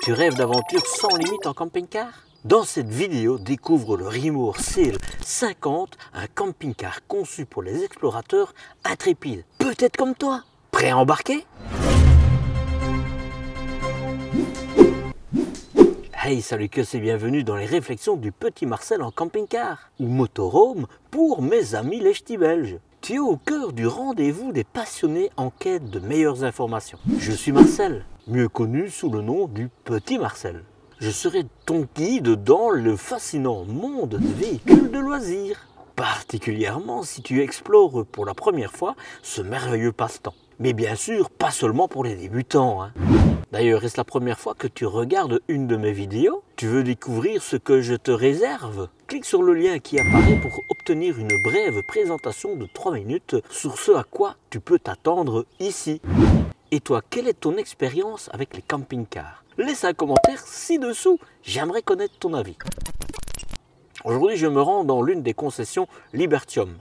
Tu rêves d'aventures sans limite en camping-car? Dans cette vidéo, découvre le Rimour Seal 50, un camping-car conçu pour les explorateurs intrépides. Peut-être comme toi. Prêt à embarquer? Hey, salut que c'est bienvenue dans les réflexions du petit Marcel en camping-car, ou motorhome pour mes amis les ch'tis belges. Tu es au cœur du rendez-vous des passionnés en quête de meilleures informations. Je suis Marcel, mieux connu sous le nom du petit Marcel. Je serai ton guide dans le fascinant monde des véhicules de loisirs, particulièrement si tu explores pour la première fois ce merveilleux passe-temps. Mais bien sûr, pas seulement pour les débutants, hein. D'ailleurs, est-ce la première fois que tu regardes une de mes vidéos? Tu veux découvrir ce que je te réserve? Clique sur le lien qui apparaît pour obtenir une brève présentation de 3 minutes sur ce à quoi tu peux t'attendre ici. Et toi, quelle est ton expérience avec les camping-cars? Laisse un commentaire ci-dessous, j'aimerais connaître ton avis. Aujourd'hui, je me rends dans l'une des concessions Libertium,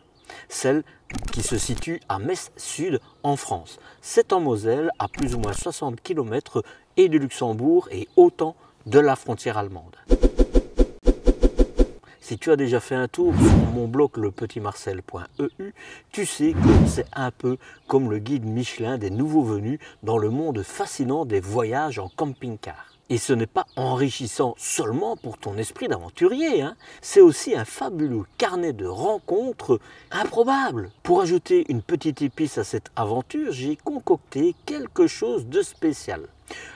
celle qui se situe à Metz-Sud en France. C'est en Moselle, à plus ou moins 60 km et du Luxembourg et autant de la frontière allemande. Si tu as déjà fait un tour sur mon blog lepetitmarcel.eu, tu sais que c'est un peu comme le guide Michelin des nouveaux venus dans le monde fascinant des voyages en camping-car. Et ce n'est pas enrichissant seulement pour ton esprit d'aventurier, hein. C'est aussi un fabuleux carnet de rencontres improbables. Pour ajouter une petite épice à cette aventure, j'ai concocté quelque chose de spécial.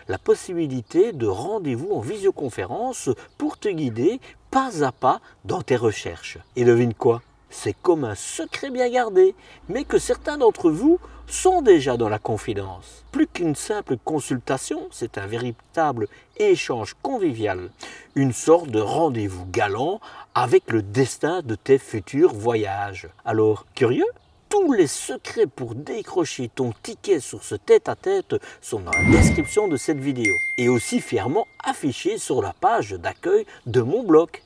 La possibilité de rendez-vous en visioconférence pour te guider pas à pas dans tes recherches. Et devine quoi? C'est comme un secret bien gardé, mais que certains d'entre vous sont déjà dans la confidence. Plus qu'une simple consultation, c'est un véritable échange convivial, une sorte de rendez-vous galant avec le destin de tes futurs voyages. Alors, curieux? Tous les secrets pour décrocher ton ticket sur ce tête-à-tête sont dans la description de cette vidéo et aussi fièrement affichés sur la page d'accueil de mon blog.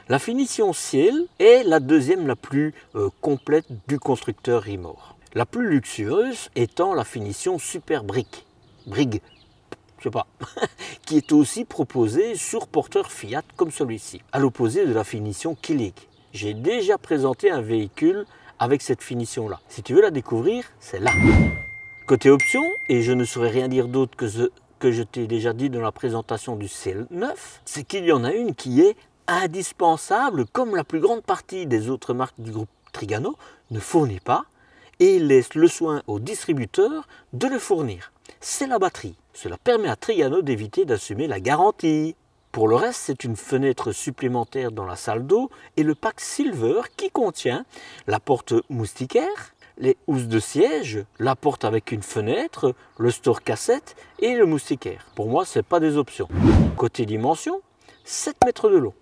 La finition Seal est la deuxième la plus complète du constructeur Rimour. La plus luxueuse étant la finition Super Brig, je sais pas, qui est aussi proposée sur porteur Fiat comme celui-ci, à l'opposé de la finition Killig. J'ai déjà présenté un véhicule avec cette finition-là. Si tu veux la découvrir, c'est là. Côté option, et je ne saurais rien dire d'autre que je t'ai déjà dit dans la présentation du Seal 9, c'est qu'il y en a une qui est indispensable, comme la plus grande partie des autres marques du groupe Trigano ne fournit pas et laisse le soin aux distributeurs de le fournir. C'est la batterie. Cela permet à Trigano d'éviter d'assumer la garantie. Pour le reste, c'est une fenêtre supplémentaire dans la salle d'eau et le pack Silver qui contient la porte moustiquaire, les housses de siège, la porte avec une fenêtre, le store cassette et le moustiquaire. Pour moi, ce n'est pas des options. Côté dimension, 7 mètres de long,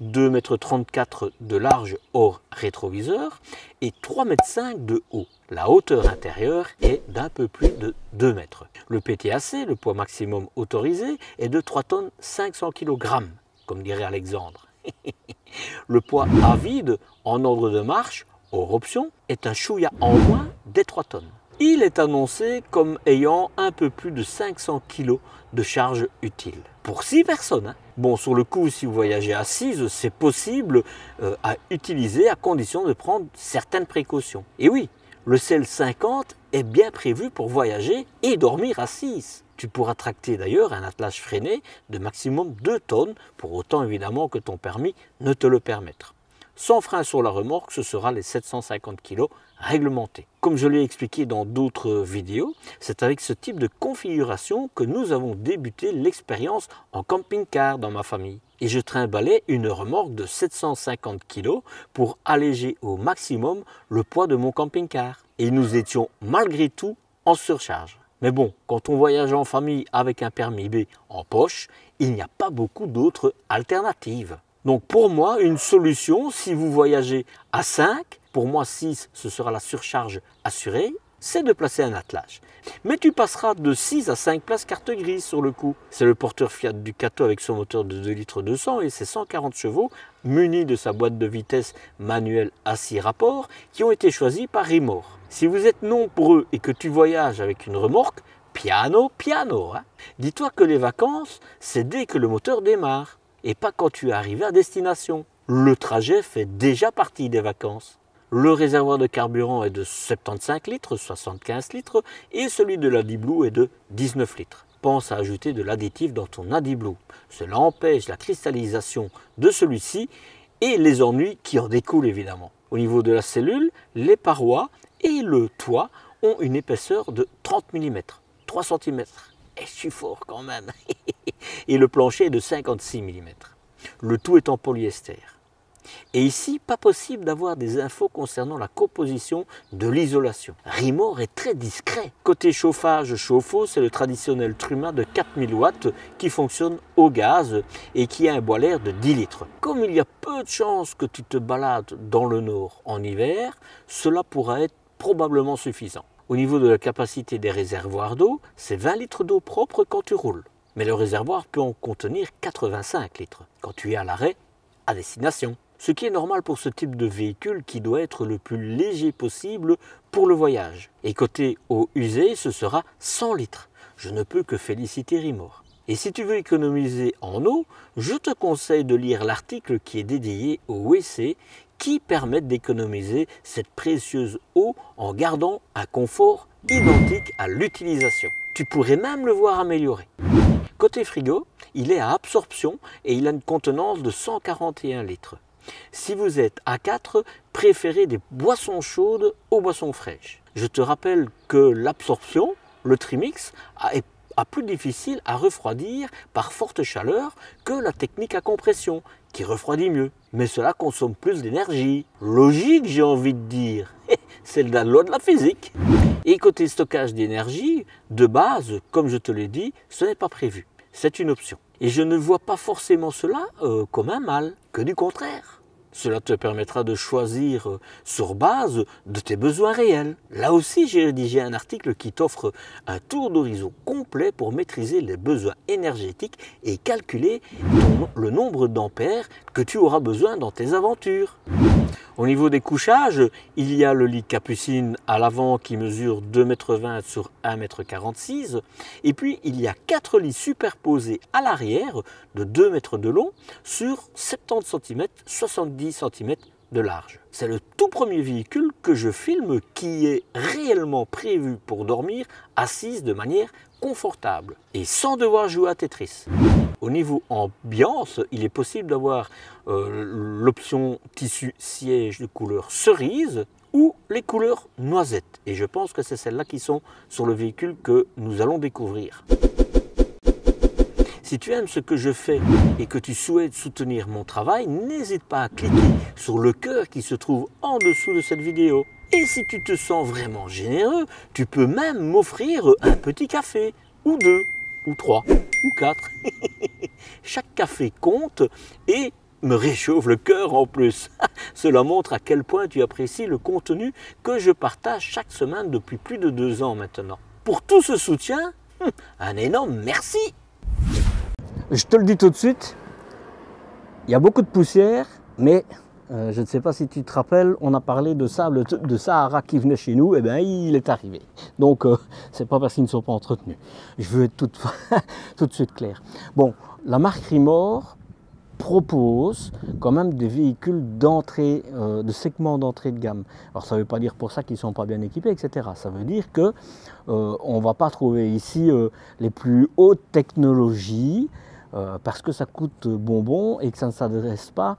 2,34 m de large hors rétroviseur et 3,5 m de haut. La hauteur intérieure est d'un peu plus de 2 mètres. Le PTAC, le poids maximum autorisé, est de 3 tonnes 500 kg, comme dirait Alexandre. Le poids à vide en ordre de marche, hors option, est un chouïa en moins des 3 tonnes. Il est annoncé comme ayant un peu plus de 500 kg de charge utile. Pour 6 personnes. Hein. Bon, sur le coup, si vous voyagez assise, c'est possible à utiliser à condition de prendre certaines précautions. Et oui, le Seal 50 est bien prévu pour voyager et dormir assise. Tu pourras tracter d'ailleurs un attelage freiné de maximum 2 tonnes, pour autant évidemment que ton permis ne te le permette. Sans frein sur la remorque, ce sera les 750 kg réglementés. Comme je l'ai expliqué dans d'autres vidéos, c'est avec ce type de configuration que nous avons débuté l'expérience en camping-car dans ma famille. Et je trimballais une remorque de 750 kg pour alléger au maximum le poids de mon camping-car. Et nous étions malgré tout en surcharge. Mais bon, quand on voyage en famille avec un permis B en poche, il n'y a pas beaucoup d'autres alternatives. Donc pour moi, une solution, si vous voyagez à 5, pour moi 6, ce sera la surcharge assurée, c'est de placer un attelage. Mais tu passeras de 6 à 5 places carte grise sur le coup. C'est le porteur Fiat Ducato avec son moteur de 2 litres 200 et ses 140 chevaux, muni de sa boîte de vitesse manuelle à 6 rapports, qui ont été choisis par Rimour. Si vous êtes nombreux et que tu voyages avec une remorque, piano, piano. Hein. Dis-toi que les vacances, c'est dès que le moteur démarre et pas quand tu es arrivé à destination. Le trajet fait déjà partie des vacances. Le réservoir de carburant est de 75 litres, 75 litres et celui de l'AdBlue est de 19 litres. Pense à ajouter de l'additif dans ton AdBlue. Cela empêche la cristallisation de celui-ci et les ennuis qui en découlent évidemment. Au niveau de la cellule, les parois et le toit ont une épaisseur de 30 mm, 3 cm. Et je suis fort quand même. Et le plancher est de 56 mm. Le tout est en polyester. Et ici, pas possible d'avoir des infos concernant la composition de l'isolation. Rimor est très discret. Côté chauffage chauffe-eau, c'est le traditionnel Truma de 4000 watts qui fonctionne au gaz et qui a un boiler de 10 litres. Comme il y a peu de chances que tu te balades dans le nord en hiver, cela pourra être probablement suffisant. Au niveau de la capacité des réservoirs d'eau, c'est 20 litres d'eau propre quand tu roules. Mais le réservoir peut en contenir 85 litres quand tu es à l'arrêt à destination. Ce qui est normal pour ce type de véhicule qui doit être le plus léger possible pour le voyage. Et côté eau usée, ce sera 100 litres. Je ne peux que féliciter Rimor. Et si tu veux économiser en eau, je te conseille de lire l'article qui est dédié au WC qui permet d'économiser cette précieuse eau en gardant un confort identique à l'utilisation. Tu pourrais même le voir amélioré. Côté frigo, il est à absorption et il a une contenance de 141 litres. Si vous êtes à 4, préférez des boissons chaudes aux boissons fraîches. Je te rappelle que l'absorption, le Trimix, est plus difficile à refroidir par forte chaleur que la technique à compression, qui refroidit mieux. Mais cela consomme plus d'énergie. Logique, j'ai envie de dire. C'est la loi de la physique. Et côté stockage d'énergie, de base, comme je te l'ai dit, ce n'est pas prévu. C'est une option. Et je ne vois pas forcément cela comme un mal, que du contraire. Cela te permettra de choisir sur base de tes besoins réels. Là aussi, j'ai rédigé un article qui t'offre un tour d'horizon complet pour maîtriser les besoins énergétiques et calculer le nombre d'ampères que tu auras besoin dans tes aventures. Au niveau des couchages, il y a le lit Capucine à l'avant qui mesure 2,20 m sur 1,46 m. Et puis, il y a 4 lits superposés à l'arrière de 2 mètres de long sur 70 cm, 70 cm de large. C'est le tout premier véhicule que je filme qui est réellement prévu pour dormir assise de manière confortable et sans devoir jouer à Tetris. Au niveau ambiance, il est possible d'avoir l'option tissu siège de couleur cerise ou les couleurs noisettes. Et je pense que c'est celles-là qui sont sur le véhicule que nous allons découvrir. Si tu aimes ce que je fais et que tu souhaites soutenir mon travail, n'hésite pas à cliquer sur le cœur qui se trouve en dessous de cette vidéo. Et si tu te sens vraiment généreux, tu peux même m'offrir un petit café, ou 2, ou 3, ou 4. Chaque café compte et me réchauffe le cœur en plus. Cela montre à quel point tu apprécies le contenu que je partage chaque semaine depuis plus de 2 ans maintenant. Pour tout ce soutien, un énorme merci. Je te le dis tout de suite, il y a beaucoup de poussière, mais je ne sais pas si tu te rappelles, on a parlé de sable de Sahara qui venait chez nous, et bien il est arrivé. Donc c'est pas parce qu'ils ne sont pas entretenus. Je veux être tout de suite clair. Bon, la marque Rimor propose quand même des véhicules d'entrée, de segment d'entrée de gamme. Alors ça ne veut pas dire pour ça qu'ils ne sont pas bien équipés, etc. Ça veut dire que on ne va pas trouver ici les plus hautes technologies, parce que ça coûte bonbon et que ça ne s'adresse pas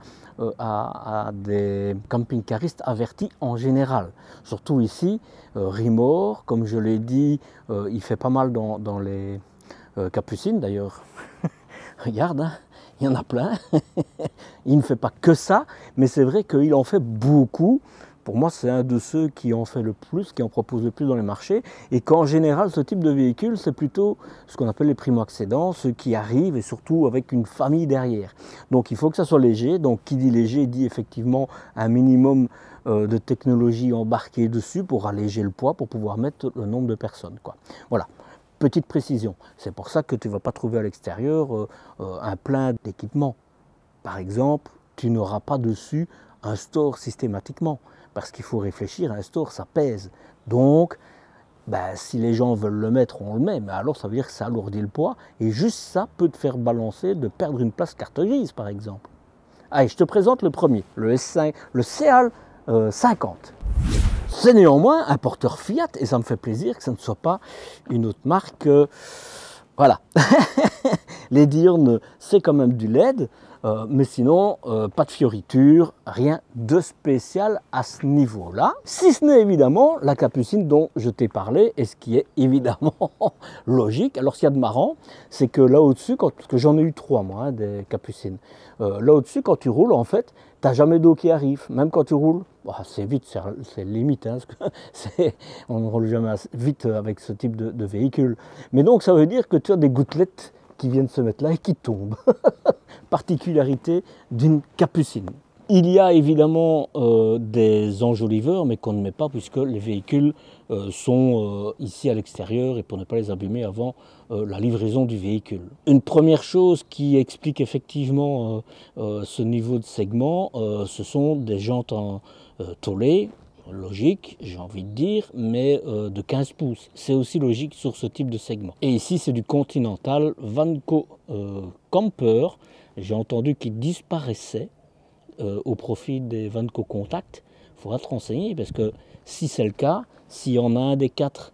à des camping-caristes avertis en général. Surtout ici, Rimor, comme je l'ai dit, il fait pas mal dans les capucines d'ailleurs. Regarde, hein, il y en a plein. Il ne fait pas que ça, mais c'est vrai qu'il en fait beaucoup. Pour moi, c'est un de ceux qui en fait le plus, qui en propose le plus dans les marchés. Et qu'en général, ce type de véhicule, c'est plutôt ce qu'on appelle les primo-accédants, ceux qui arrivent et surtout avec une famille derrière. Donc il faut que ça soit léger. Donc qui dit léger dit effectivement un minimum de technologie embarquée dessus pour alléger le poids, pour pouvoir mettre le nombre de personnes, quoi. Voilà. Petite précision, c'est pour ça que tu ne vas pas trouver à l'extérieur un plein d'équipements. Par exemple, tu n'auras pas dessus un store systématiquement, parce qu'il faut réfléchir, un store ça pèse. Donc, ben, si les gens veulent le mettre, on le met, mais alors ça veut dire que ça alourdit le poids, et juste ça peut te faire balancer, de perdre une place carte grise par exemple. Allez, je te présente le premier, le S5, le Seal 50. C'est néanmoins un porteur Fiat, et ça me fait plaisir que ça ne soit pas une autre marque. Voilà, les diurnes, c'est quand même du LED, mais sinon, pas de fioriture, rien de spécial à ce niveau-là. Si ce n'est évidemment la capucine dont je t'ai parlé, et ce qui est évidemment logique. Alors, ce qu'il y a de marrant, c'est que là au-dessus, parce que j'en ai eu 3 moi, hein, des capucines, là au-dessus, quand tu roules, en fait, tu n'as jamais d'eau qui arrive, même quand tu roules. C'est vite, c'est limite, hein, parce que on ne roule jamais vite avec ce type de véhicule. Mais donc ça veut dire que tu as des gouttelettes qui viennent se mettre là et qui tombent. Particularité d'une capucine. Il y a évidemment des enjoliveurs, mais qu'on ne met pas puisque les véhicules sont ici à l'extérieur et pour ne pas les abîmer avant la livraison du véhicule. Une première chose qui explique effectivement ce niveau de segment, ce sont des jantes en tôlé, logique, j'ai envie de dire, mais de 15 pouces. C'est aussi logique sur ce type de segment. Et ici, c'est du Continental Vanco Camper. J'ai entendu qu'il disparaissait au profit des Vanco Contact. Il faudra te renseigner parce que si c'est le cas, s'il y en a un des 4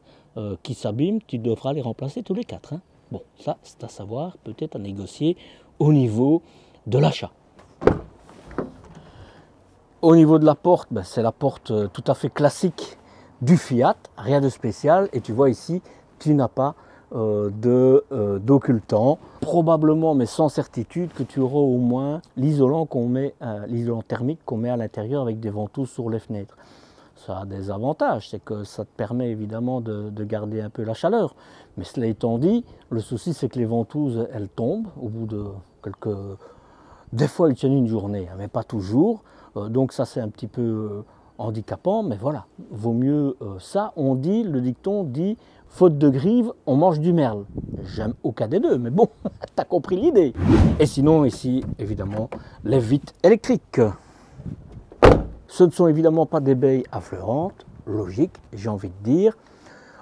qui s'abîme, tu devras les remplacer tous les 4. Hein. Bon, ça, c'est à savoir, peut-être à négocier au niveau de l'achat. Au niveau de la porte, ben, c'est la porte tout à fait classique du Fiat, rien de spécial. Et tu vois ici, tu n'as pas d'occultant. Probablement, mais sans certitude, que tu auras au moins l'isolant l'isolant thermique qu'on met à l'intérieur avec des ventouses sur les fenêtres. Ça a des avantages, c'est que ça te permet évidemment de garder un peu la chaleur. Mais cela étant dit, le souci c'est que les ventouses, elles tombent au bout de quelques... Des fois, elles tiennent une journée, hein, mais pas toujours. Donc ça, c'est un petit peu handicapant, mais voilà, vaut mieux ça. On dit, le dicton dit, faute de grive, on mange du merle. J'aime aucun des deux, mais bon, t'as compris l'idée. Et sinon, ici, évidemment, les vitres électriques. Ce ne sont évidemment pas des baies affleurantes, logique, j'ai envie de dire.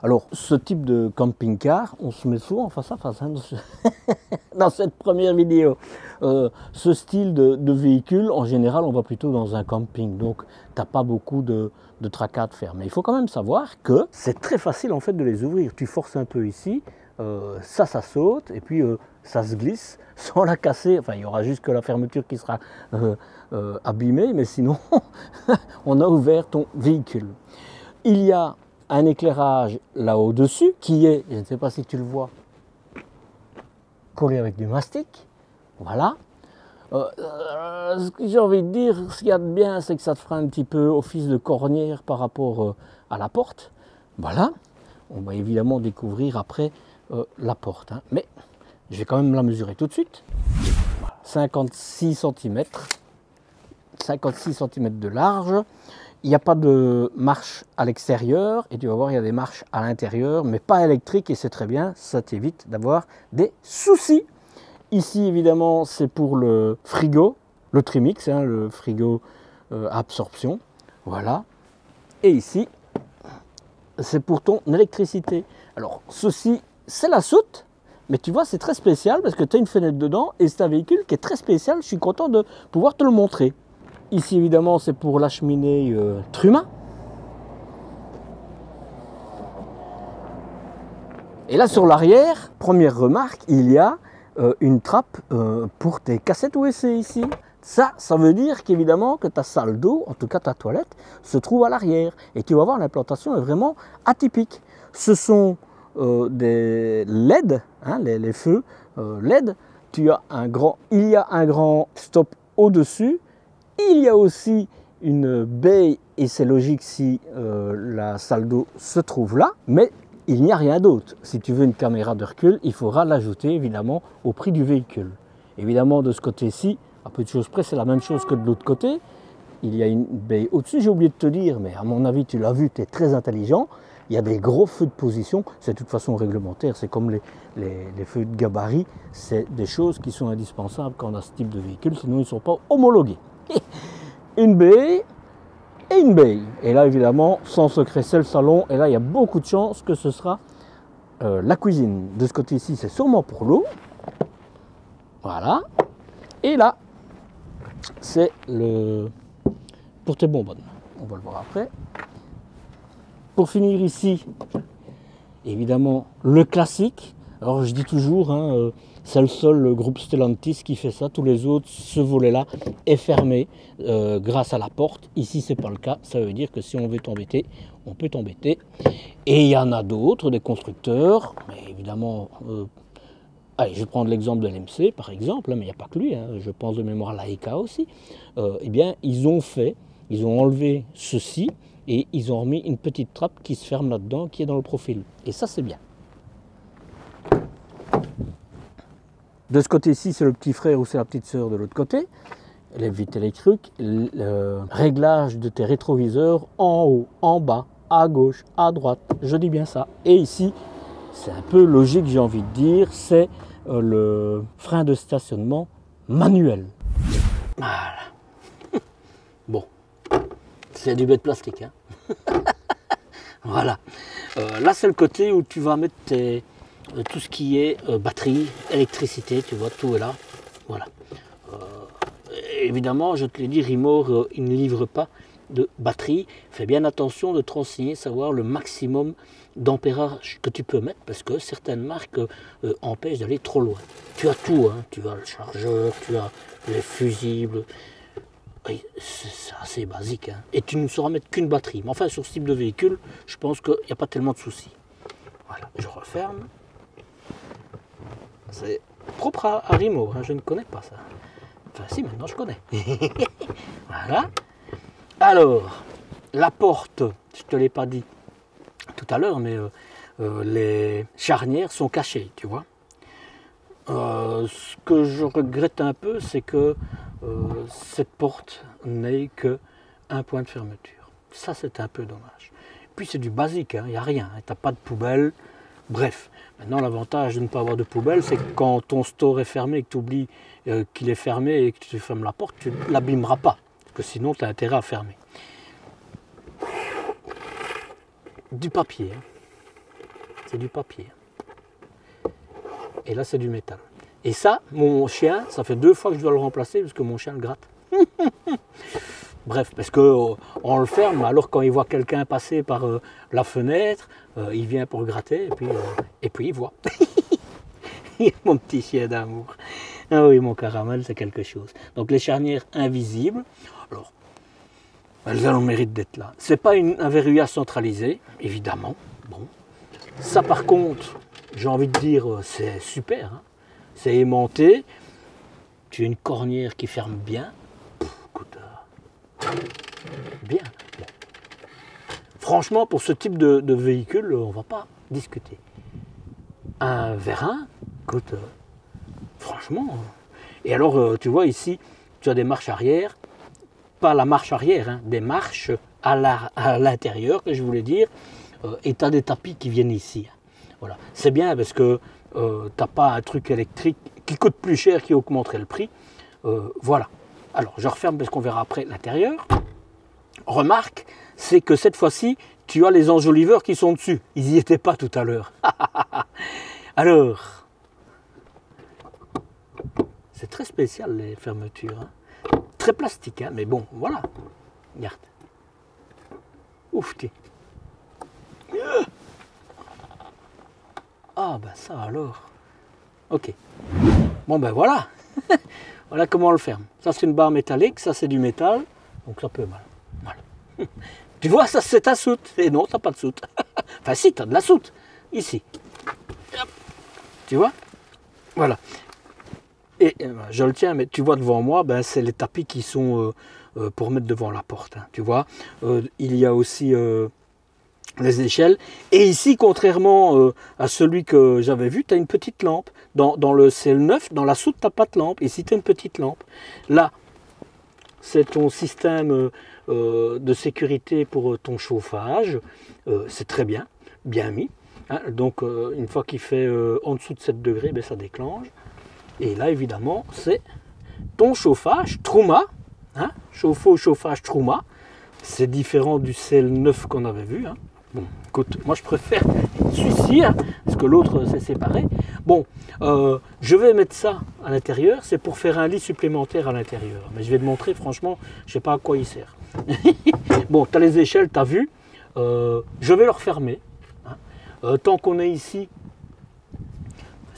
Alors, ce type de camping-car, on se met souvent face à face hein, dans cette première vidéo. Ce style de véhicule, en général, on va plutôt dans un camping. Donc, tu n'as pas beaucoup de tracas de faire. Mais il faut quand même savoir que c'est très facile en fait de les ouvrir. Tu forces un peu ici, ça saute, et puis ça se glisse sans la casser. Enfin, il y aura juste que la fermeture qui sera abîmée, mais sinon, on a ouvert ton véhicule. Il y a un éclairage là-haut dessus qui est, je ne sais pas si tu le vois, collé avec du mastic. Voilà. Ce que j'ai envie de dire, ce qu'il y a de bien, c'est que ça te fera un petit peu office de cornière par rapport à la porte. Voilà. On va évidemment découvrir après la porte. Hein. Mais je vais quand même la mesurer tout de suite. Voilà. 56 cm. 56 cm de large. Il n'y a pas de marche à l'extérieur et tu vas voir, il y a des marches à l'intérieur, mais pas électriques et c'est très bien, ça t'évite d'avoir des soucis. Ici, évidemment, c'est pour le frigo, le Trimix, hein, le frigo à absorption. Voilà. Et ici, c'est pour ton électricité. Alors, ceci, c'est la soute, mais tu vois, c'est très spécial parce que tu as une fenêtre dedans et c'est un véhicule qui est très spécial. Je suis content de pouvoir te le montrer. Ici, évidemment, c'est pour la cheminée Truma. Et là, sur l'arrière, première remarque, il y a une trappe pour tes cassettes USB ici. Ça veut dire qu'évidemment que ta salle d'eau, en tout cas ta toilette, se trouve à l'arrière. Et tu vas voir, l'implantation est vraiment atypique. Ce sont des LED, hein, les feux LED. Il y a un grand stop au-dessus. Il y a aussi une baie, et c'est logique si la salle d'eau se trouve là, mais il n'y a rien d'autre. Si tu veux une caméra de recul, il faudra l'ajouter évidemment au prix du véhicule. Évidemment, de ce côté-ci, à peu de choses près, c'est la même chose que de l'autre côté. Il y a une baie au-dessus, j'ai oublié de te dire, mais à mon avis, tu l'as vu, tu es très intelligent. Il y a des gros feux de position, c'est de toute façon réglementaire, c'est comme les feux de gabarit, c'est des choses qui sont indispensables quand on a ce type de véhicule, sinon ils ne sont pas homologués. Une baie, et une baie. Et là, évidemment, sans secret, c'est le salon. Et là, il y a beaucoup de chances que ce sera la cuisine. De ce côté-ci, c'est sûrement pour l'eau. Voilà. Et là, c'est le pour tes bonbonnes. On va le voir après. Pour finir ici, évidemment, le classique. Alors, je dis toujours, hein, c'est le seul le groupe Stellantis qui fait ça. Tous les autres, ce volet-là est fermé grâce à la porte. Ici, c'est pas le cas. Ça veut dire que si on veut t'embêter, on peut t'embêter. Et il y en a d'autres, des constructeurs. Mais évidemment, allez, je vais prendre l'exemple de l'MC, par exemple, mais il n'y a pas que lui. Hein, je pense de mémoire Laika aussi. Eh bien, ils ont enlevé ceci et ils ont remis une petite trappe qui se ferme là-dedans, qui est dans le profil. Et ça, c'est bien. De ce côté-ci, c'est le petit frère ou c'est la petite sœur de l'autre côté. Les vitres électriques, le réglage de tes rétroviseurs en haut, en bas, à gauche, à droite. Je dis bien ça. Et ici, c'est un peu logique, j'ai envie de dire, c'est le frein de stationnement manuel. Voilà. Bon, c'est du bête plastique. Hein. Voilà. Là, c'est le côté où tu vas mettre tout ce qui est batterie, électricité, tu vois, tout est là. Voilà. Évidemment, je te l'ai dit, Rimor, il ne livre pas de batterie. Fais bien attention de te renseigner, savoir le maximum d'ampérage que tu peux mettre, parce que certaines marques empêchent d'aller trop loin. Tu as tout, hein. Tu as le chargeur, tu as les fusibles. C'est assez basique. Hein. Et tu ne sauras mettre qu'une batterie. Mais enfin, sur ce type de véhicule, je pense qu'il n'y a pas tellement de soucis. Voilà, je referme. C'est propre à Rimor, hein. Je ne connais pas ça. Enfin, si, maintenant je connais. Voilà. Alors, la porte, je ne te l'ai pas dit tout à l'heure, mais les charnières sont cachées, tu vois. Ce que je regrette un peu, c'est que cette porte n'ait qu'un point de fermeture. Ça, c'est un peu dommage. Puis c'est du basique, il n'y a rien, hein, tu n'as pas de poubelle. Bref, maintenant l'avantage de ne pas avoir de poubelle, c'est que quand ton store est fermé et que tu oublies qu'il est fermé et que tu fermes la porte, tu ne l'abîmeras pas. Parce que sinon, tu as intérêt à fermer. Du papier. Hein. C'est du papier. Et là, c'est du métal. Et ça, mon chien, ça fait 2 fois que je dois le remplacer parce que mon chien le gratte. Bref, parce qu'on le ferme, alors quand il voit quelqu'un passer par la fenêtre, il vient pour gratter et puis il voit. Mon petit chien d'amour. Ah oui, mon caramel, c'est quelque chose. Donc les charnières invisibles, alors, elles ont le mérite d'être là. Ce n'est pas un verrouillage centralisé, évidemment. Bon. Ça par contre, j'ai envie de dire, c'est super. Hein. C'est aimanté. Tu as une cornière qui ferme bien. Écoute, bien. Bon. Franchement, pour ce type de véhicule, on ne va pas discuter. Un vérin, écoute, franchement. Et alors, tu vois ici, tu as des marches arrière. Pas la marche arrière, hein, des marches à l'intérieur, que je voulais dire. Et tu as des tapis qui viennent ici. Voilà. C'est bien parce que tu n'as pas un truc électrique qui coûte plus cher, qui augmenterait le prix. Voilà. Alors, je referme parce qu'on verra après l'intérieur. Remarque, c'est que cette fois-ci, tu as les enjoliveurs qui sont dessus. Ils n'y étaient pas tout à l'heure. Alors, c'est très spécial les fermetures. Hein. Très plastique, hein, mais bon, voilà. Regarde. Ouf, tiens. Ah, ben ça alors. Ok. Bon, ben voilà. Voilà comment on le ferme. Ça, c'est une barre métallique, ça, c'est du métal. Donc, ça peut mal. Voilà. Tu vois, ça, c'est ta soute. Et non, tu n'as pas de soute. Enfin, si, tu as de la soute. Ici. Tu vois? Voilà. Et je le tiens, mais tu vois devant moi, ben, c'est les tapis qui sont pour mettre devant la porte. Hein, tu vois, il y a aussi les échelles. Et ici, contrairement à celui que j'avais vu, tu as une petite lampe. Dans le CL9, dans la soute, tu n'as pas de lampe. Ici, tu as une petite lampe. Là, c'est ton système de sécurité pour ton chauffage. C'est très bien, bien mis. Hein, donc, une fois qu'il fait en dessous de 7 degrés, ben, ça déclenche. Et là, évidemment, c'est ton chauffage Truma, hein, chauffe-eau, chauffage Truma. C'est différent du CL9 qu'on avait vu. Hein. Bon, écoute, moi je préfère celui-ci, hein, parce que l'autre c'est séparé. Bon, je vais mettre ça à l'intérieur, c'est pour faire un lit supplémentaire à l'intérieur. Mais je vais te montrer, franchement, je ne sais pas à quoi il sert. Bon, tu as les échelles, tu as vu. Je vais le refermer. Hein. Tant qu'on est ici,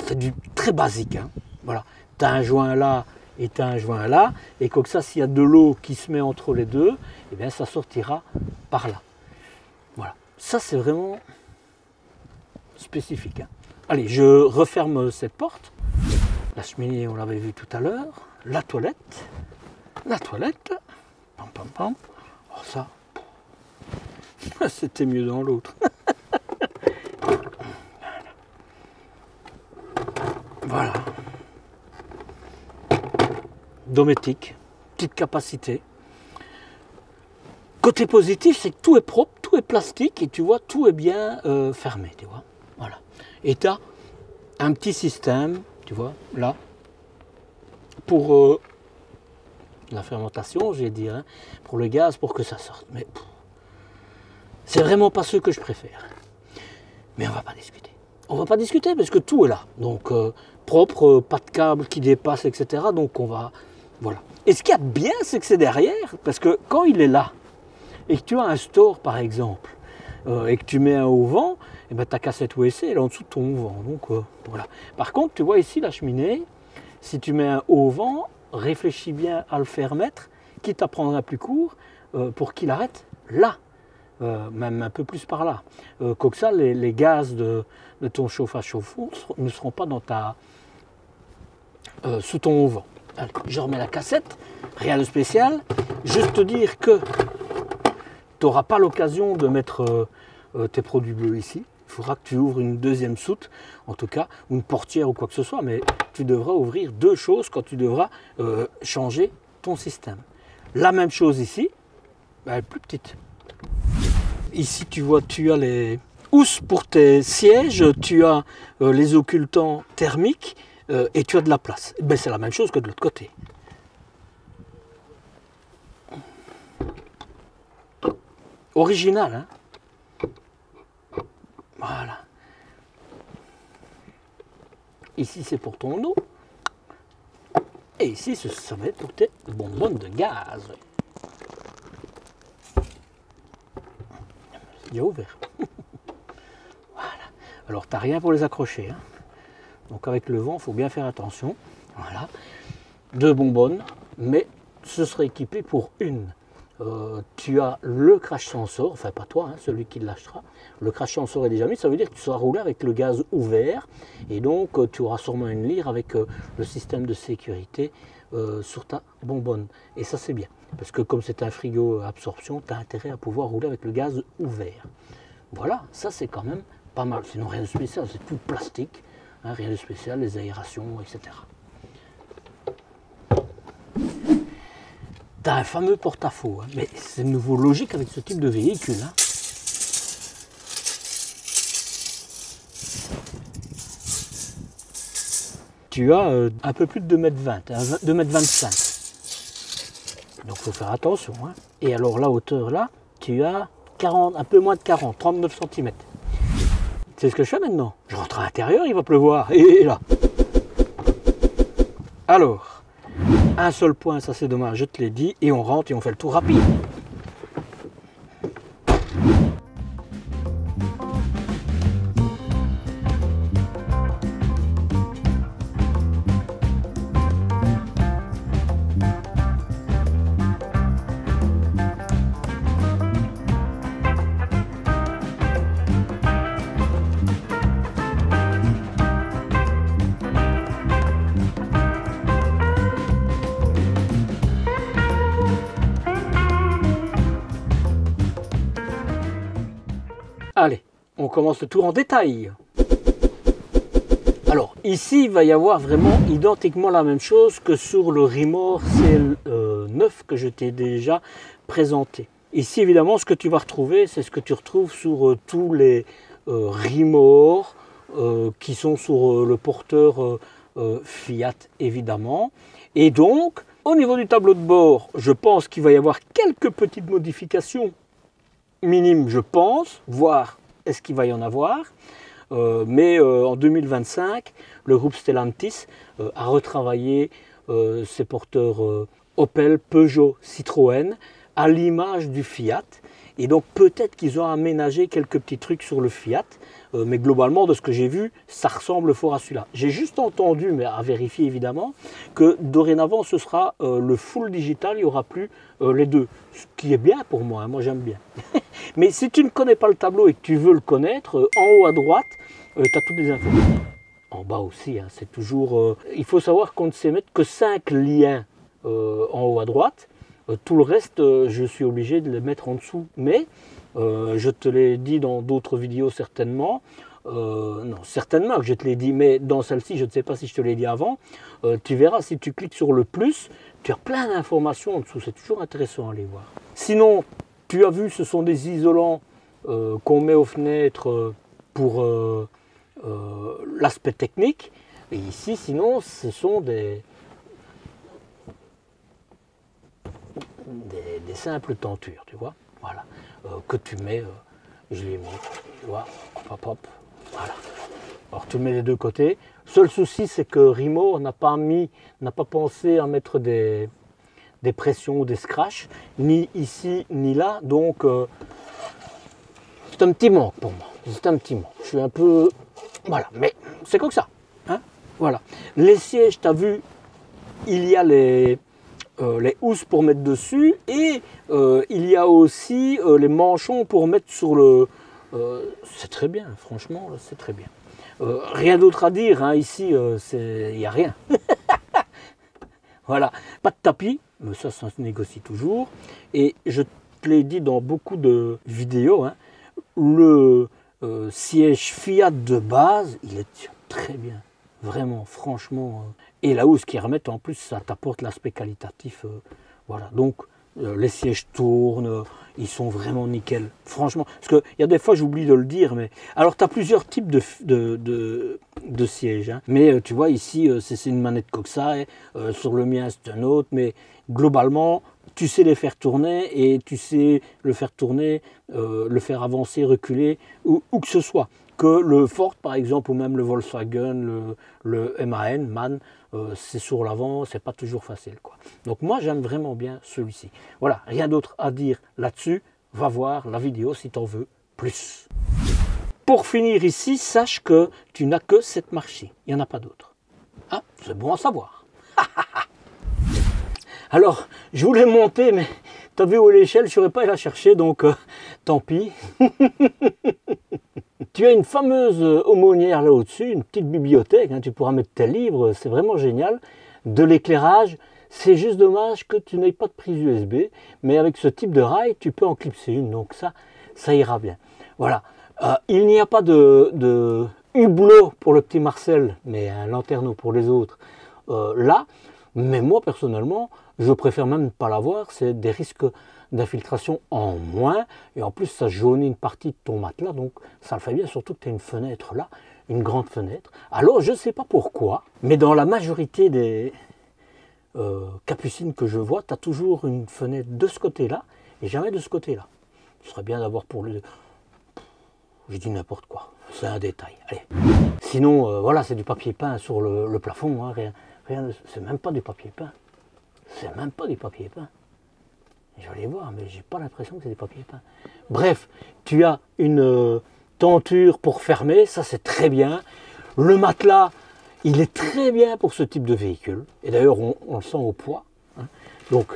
c'est du très basique. Hein. Voilà, tu as un joint là et tu as un joint là. Et comme ça, s'il y a de l'eau qui se met entre les deux, eh bien, ça sortira par là. Voilà, ça c'est vraiment spécifique. Hein. Allez, je referme cette porte. La cheminée, on l'avait vu tout à l'heure. La toilette. La toilette. Pam, pam, pam. Oh, ça, c'était mieux dans l'autre. Voilà. Dométique, petite capacité. Côté positif, c'est que tout est propre, tout est plastique et tu vois, tout est bien fermé, tu vois. Voilà. Et tu as un petit système, tu vois, là, pour la fermentation, j'ai dit, hein, pour le gaz, pour que ça sorte. Mais c'est vraiment pas ce que je préfère. Mais on va pas discuter. On va pas discuter parce que tout est là. Donc, propre, pas de câble qui dépasse, etc. Donc, on va... Voilà. Et ce qu'il y a de bien, c'est que c'est derrière, parce que quand il est là, et que tu as un store, par exemple, et que tu mets un haut-vent, et ben ta cassette USB elle est en dessous de ton haut-vent. Donc, voilà. Par contre, tu vois ici la cheminée, si tu mets un haut-vent, réfléchis bien à le faire mettre, quitte à prendre un plus court, pour qu'il arrête là. Même un peu plus par là. Comme ça, les gaz de ton chauffage chauffe-eau ne seront pas dans sous ton haut-vent. Allez, je remets la cassette, rien de spécial. Juste te dire que tu n'auras pas l'occasion de mettre tes produits bleus ici. Il faudra que tu ouvres une deuxième soute, en tout cas, ou une portière ou quoi que ce soit, mais tu devras ouvrir deux choses quand tu devras changer ton système. La même chose ici, elle est plus petite. Ici, tu vois, tu as les housses pour tes sièges, tu as les occultants thermiques et tu as de la place. Ben, c'est la même chose que de l'autre côté. Original, hein? Voilà. Ici, c'est pour ton eau. Et ici, ça va être pour tes bonbonnes de gaz. Il est ouvert. Voilà. Alors, tu n'as rien pour les accrocher. Hein. Donc, avec le vent, il faut bien faire attention. Voilà. Deux bonbonnes, mais ce serait équipé pour une. Tu as le crash sensor, enfin pas toi, hein, celui qui l'achètera. Le crash sensor est déjà mis, ça veut dire que tu seras roulé avec le gaz ouvert. Et donc, tu auras sûrement une lyre avec le système de sécurité sur ta bonbonne. Et ça, c'est bien. Parce que comme c'est un frigo absorption, tu as intérêt à pouvoir rouler avec le gaz ouvert. Voilà, ça c'est quand même pas mal. Sinon rien de spécial, c'est tout plastique. Hein, rien de spécial, les aérations, etc. Tu as un fameux porte-à-faux. Hein, mais c'est de nouveau logique avec ce type de véhicule. Hein. Tu as un peu plus de 2,20 m, 2,25 m. Donc il faut faire attention. Hein. Et alors la hauteur là, tu as 40, un peu moins de 40, 39 cm. C'est ce que je fais maintenant. Je rentre à l'intérieur, il va pleuvoir. Et là. Alors, un seul point, ça c'est dommage, je te l'ai dit. Et on rentre et on fait le tour rapide. Allez, on commence le tour en détail. Alors, ici, il va y avoir vraiment identiquement la même chose que sur le Rimor CL9 que je t'ai déjà présenté. Ici, évidemment, ce que tu vas retrouver, c'est ce que tu retrouves sur tous les Rimor qui sont sur le porteur Fiat, évidemment. Et donc, Au niveau du tableau de bord, je pense qu'il va y avoir quelques petites modifications minimes, je pense, voire est-ce qu'il va y en avoir. Mais en 2025, le groupe Stellantis a retravaillé ses porteurs Opel, Peugeot, Citroën à l'image du Fiat. Et donc peut-être qu'ils ont aménagé quelques petits trucs sur le Fiat, mais globalement de ce que j'ai vu, ça ressemble fort à celui-là. J'ai juste entendu, mais à vérifier évidemment, que dorénavant ce sera le full digital, il n'y aura plus les deux. Ce qui est bien pour moi, hein, moi j'aime bien. Mais si tu ne connais pas le tableau et que tu veux le connaître, en haut à droite, tu as toutes les infos. En bas aussi, hein, c'est toujours... il faut savoir qu'on ne sait mettre que 5 liens en haut à droite. Tout le reste, je suis obligé de les mettre en dessous. Mais, je te l'ai dit dans d'autres vidéos certainement, non, certainement que je te l'ai dit, mais dans celle-ci, je ne sais pas si je te l'ai dit avant, tu verras, si tu cliques sur le plus, tu as plein d'informations en dessous, c'est toujours intéressant à aller voir. Sinon, tu as vu, ce sont des isolants qu'on met aux fenêtres pour l'aspect technique. Et ici, sinon, ce sont des simples tentures, tu vois, voilà, que tu mets, je les mets, tu vois, hop, hop, voilà. Alors tu le mets des deux côtés. Seul souci, c'est que Rimo n'a pas pensé à mettre des pressions ou des scratchs, ni ici ni là, donc c'est un petit manque pour moi, c'est un petit manque. Je suis un peu, voilà, mais c'est comme ça, hein, voilà. Les sièges, tu as vu, il y a les housses pour mettre dessus et il y a aussi les manchons pour mettre sur le... c'est très bien, franchement, c'est très bien. Rien d'autre à dire, hein, ici, il n'y a rien. Voilà, pas de tapis, mais ça se négocie toujours. Et je te l'ai dit dans beaucoup de vidéos, hein, le siège Fiat de base, il est très bien. Vraiment, franchement. Et la housse qui remettent en plus, ça t'apporte l'aspect qualitatif. Voilà, donc les sièges tournent, ils sont vraiment nickel. Franchement, parce qu'il y a des fois, j'oublie de le dire, mais... Alors, tu as plusieurs types de sièges. Hein. Mais tu vois, ici, c'est une manette Kokusai. Sur le mien, c'est un autre. Mais globalement, tu sais les faire tourner et tu sais le faire tourner, le faire avancer, reculer, où que ce soit. Que le Ford, par exemple, ou même le Volkswagen, le MAN, c'est sur l'avant, c'est pas toujours facile, quoi. Donc moi, j'aime vraiment bien celui-ci. Voilà, rien d'autre à dire là-dessus. Va voir la vidéo si tu en veux plus. Pour finir ici, sache que tu n'as que cette marche-ci. Il n'y en a pas d'autre. Ah, c'est bon à savoir. Alors, je voulais monter, mais tu as vu où est l'échelle, je ne saurais pas aller la chercher, donc tant pis. Tu as une fameuse aumônière là au-dessus, une petite bibliothèque, hein, tu pourras mettre tes livres, c'est vraiment génial. De l'éclairage, c'est juste dommage que tu n'aies pas de prise USB, mais avec ce type de rail, tu peux en clipser une, donc ça ira bien. Voilà, il n'y a pas de hublot pour le petit Marcel, mais un lanterneau pour les autres là, mais moi personnellement, je préfère même ne pas l'avoir, c'est des risques d'infiltration en moins, et en plus ça jaunit une partie de ton matelas, donc ça le fait bien, surtout que tu as une fenêtre là, une grande fenêtre. Alors je ne sais pas pourquoi, mais dans la majorité des capucines que je vois, tu as toujours une fenêtre de ce côté-là, et jamais de ce côté-là. Ce serait bien d'avoir pour les deux. Je dis n'importe quoi, c'est un détail. Allez. Sinon, voilà, c'est du papier peint sur le plafond, hein, rien, c'est même pas du papier peint. C'est même pas du papier peint. Je vais aller voir, mais j'ai pas l'impression que c'est des papiers peints. Bref, tu as une tenture pour fermer, ça c'est très bien. Le matelas, il est très bien pour ce type de véhicule. Et d'ailleurs, on le sent au poids. Hein. Donc,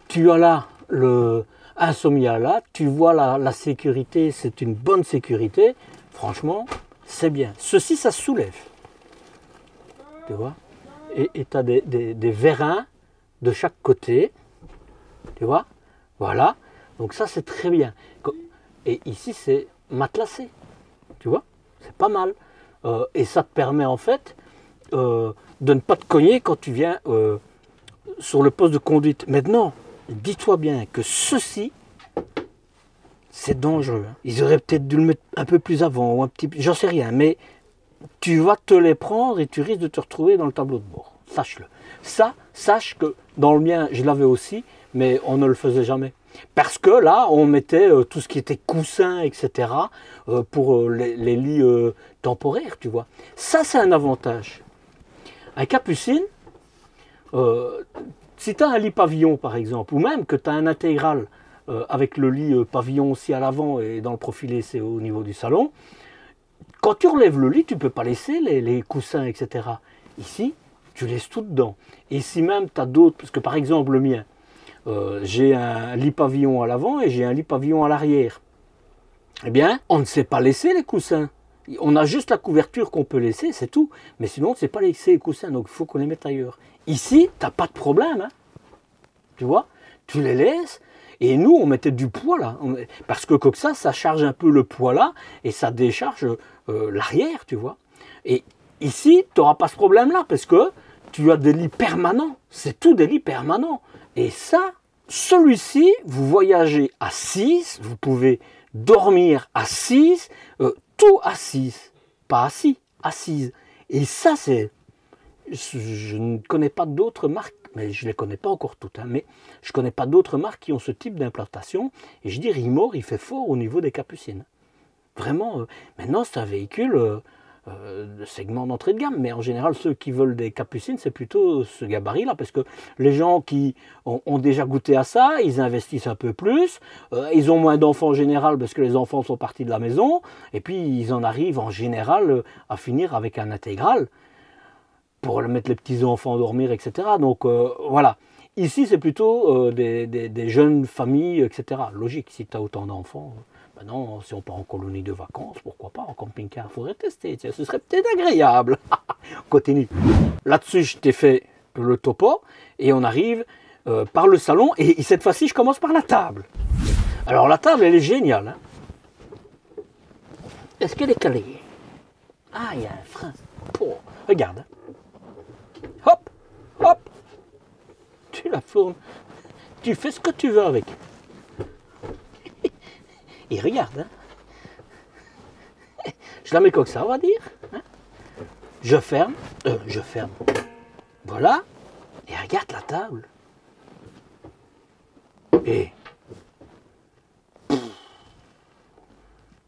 tu as là le Insomnia là, tu vois la sécurité, c'est une bonne sécurité. Franchement, c'est bien. Ceci, ça se soulève. Tu vois, et tu as des vérins de chaque côté, tu vois, voilà, donc ça c'est très bien. Et ici c'est matelassé, tu vois, c'est pas mal. Et ça te permet en fait de ne pas te cogner quand tu viens sur le poste de conduite. Maintenant, dis-toi bien que ceci, c'est dangereux. Hein. Ils auraient peut-être dû le mettre un peu plus avant, ou un petit, j'en sais rien, mais tu vas te les prendre et tu risques de te retrouver dans le tableau de bord. Sache-le. Ça, sache que dans le mien, je l'avais aussi, mais on ne le faisait jamais. Parce que là, on mettait tout ce qui était coussin, etc., pour les lits temporaires, tu vois. Ça, c'est un avantage. Un capucine, si tu as un lit pavillon, par exemple, ou même que tu as un intégral avec le lit pavillon aussi à l'avant et dans le profilé, c'est au niveau du salon, quand tu relèves le lit, tu ne peux pas laisser les coussins, etc. Ici, tu laisses tout dedans. Et si même tu as d'autres, parce que par exemple le mien, j'ai un lit pavillon à l'avant et j'ai un lit pavillon à l'arrière. Eh bien, on ne sait pas laisser les coussins. On a juste la couverture qu'on peut laisser, c'est tout. Mais sinon, on ne sait pas laisser les coussins, donc il faut qu'on les mette ailleurs. Ici, tu n'as pas de problème. Hein. Tu vois, tu les laisses. Et nous, on mettait du poids là. Parce que comme ça charge un peu le poids là et ça décharge l'arrière, tu vois. Et ici, tu n'auras pas ce problème-là parce que tu as des lits permanents. C'est tout des lits permanents. Et ça, celui-ci, vous voyagez à 6, vous pouvez dormir à 6, tout à 6, pas assis, assise. Et ça, c'est... Je ne connais pas d'autres marques, mais je ne les connais pas encore toutes, hein, mais je ne connais pas d'autres marques qui ont ce type d'implantation. Et je dis, Rimor, il fait fort au niveau des capucines. Vraiment, maintenant, c'est un véhicule de segment d'entrée de gamme, mais en général, ceux qui veulent des capucines, c'est plutôt ce gabarit-là, parce que les gens qui ont déjà goûté à ça, ils investissent un peu plus, ils ont moins d'enfants en général, parce que les enfants sont partis de la maison, et puis ils en arrivent en général à finir avec un intégral, pour mettre les petits-enfants à dormir, etc. Donc voilà, ici c'est plutôt des jeunes familles, etc. Logique, si tu as autant d'enfants... Non, si on part en colonie de vacances, pourquoi pas, en camping-car, il faudrait tester, tiens, ce serait peut-être agréable. On continue. Là-dessus, je t'ai fait le topo, et on arrive par le salon, et cette fois-ci, je commence par la table. Alors, la table, elle est géniale. Hein. Est-ce qu'elle est calée? Ah, il y a un frein. Oh, regarde. Hop, hop. Tu la fournes. Tu fais ce que tu veux avec. Et regarde, hein. Je la mets comme ça, on va dire. Hein. Je ferme. Voilà. Et regarde la table. Et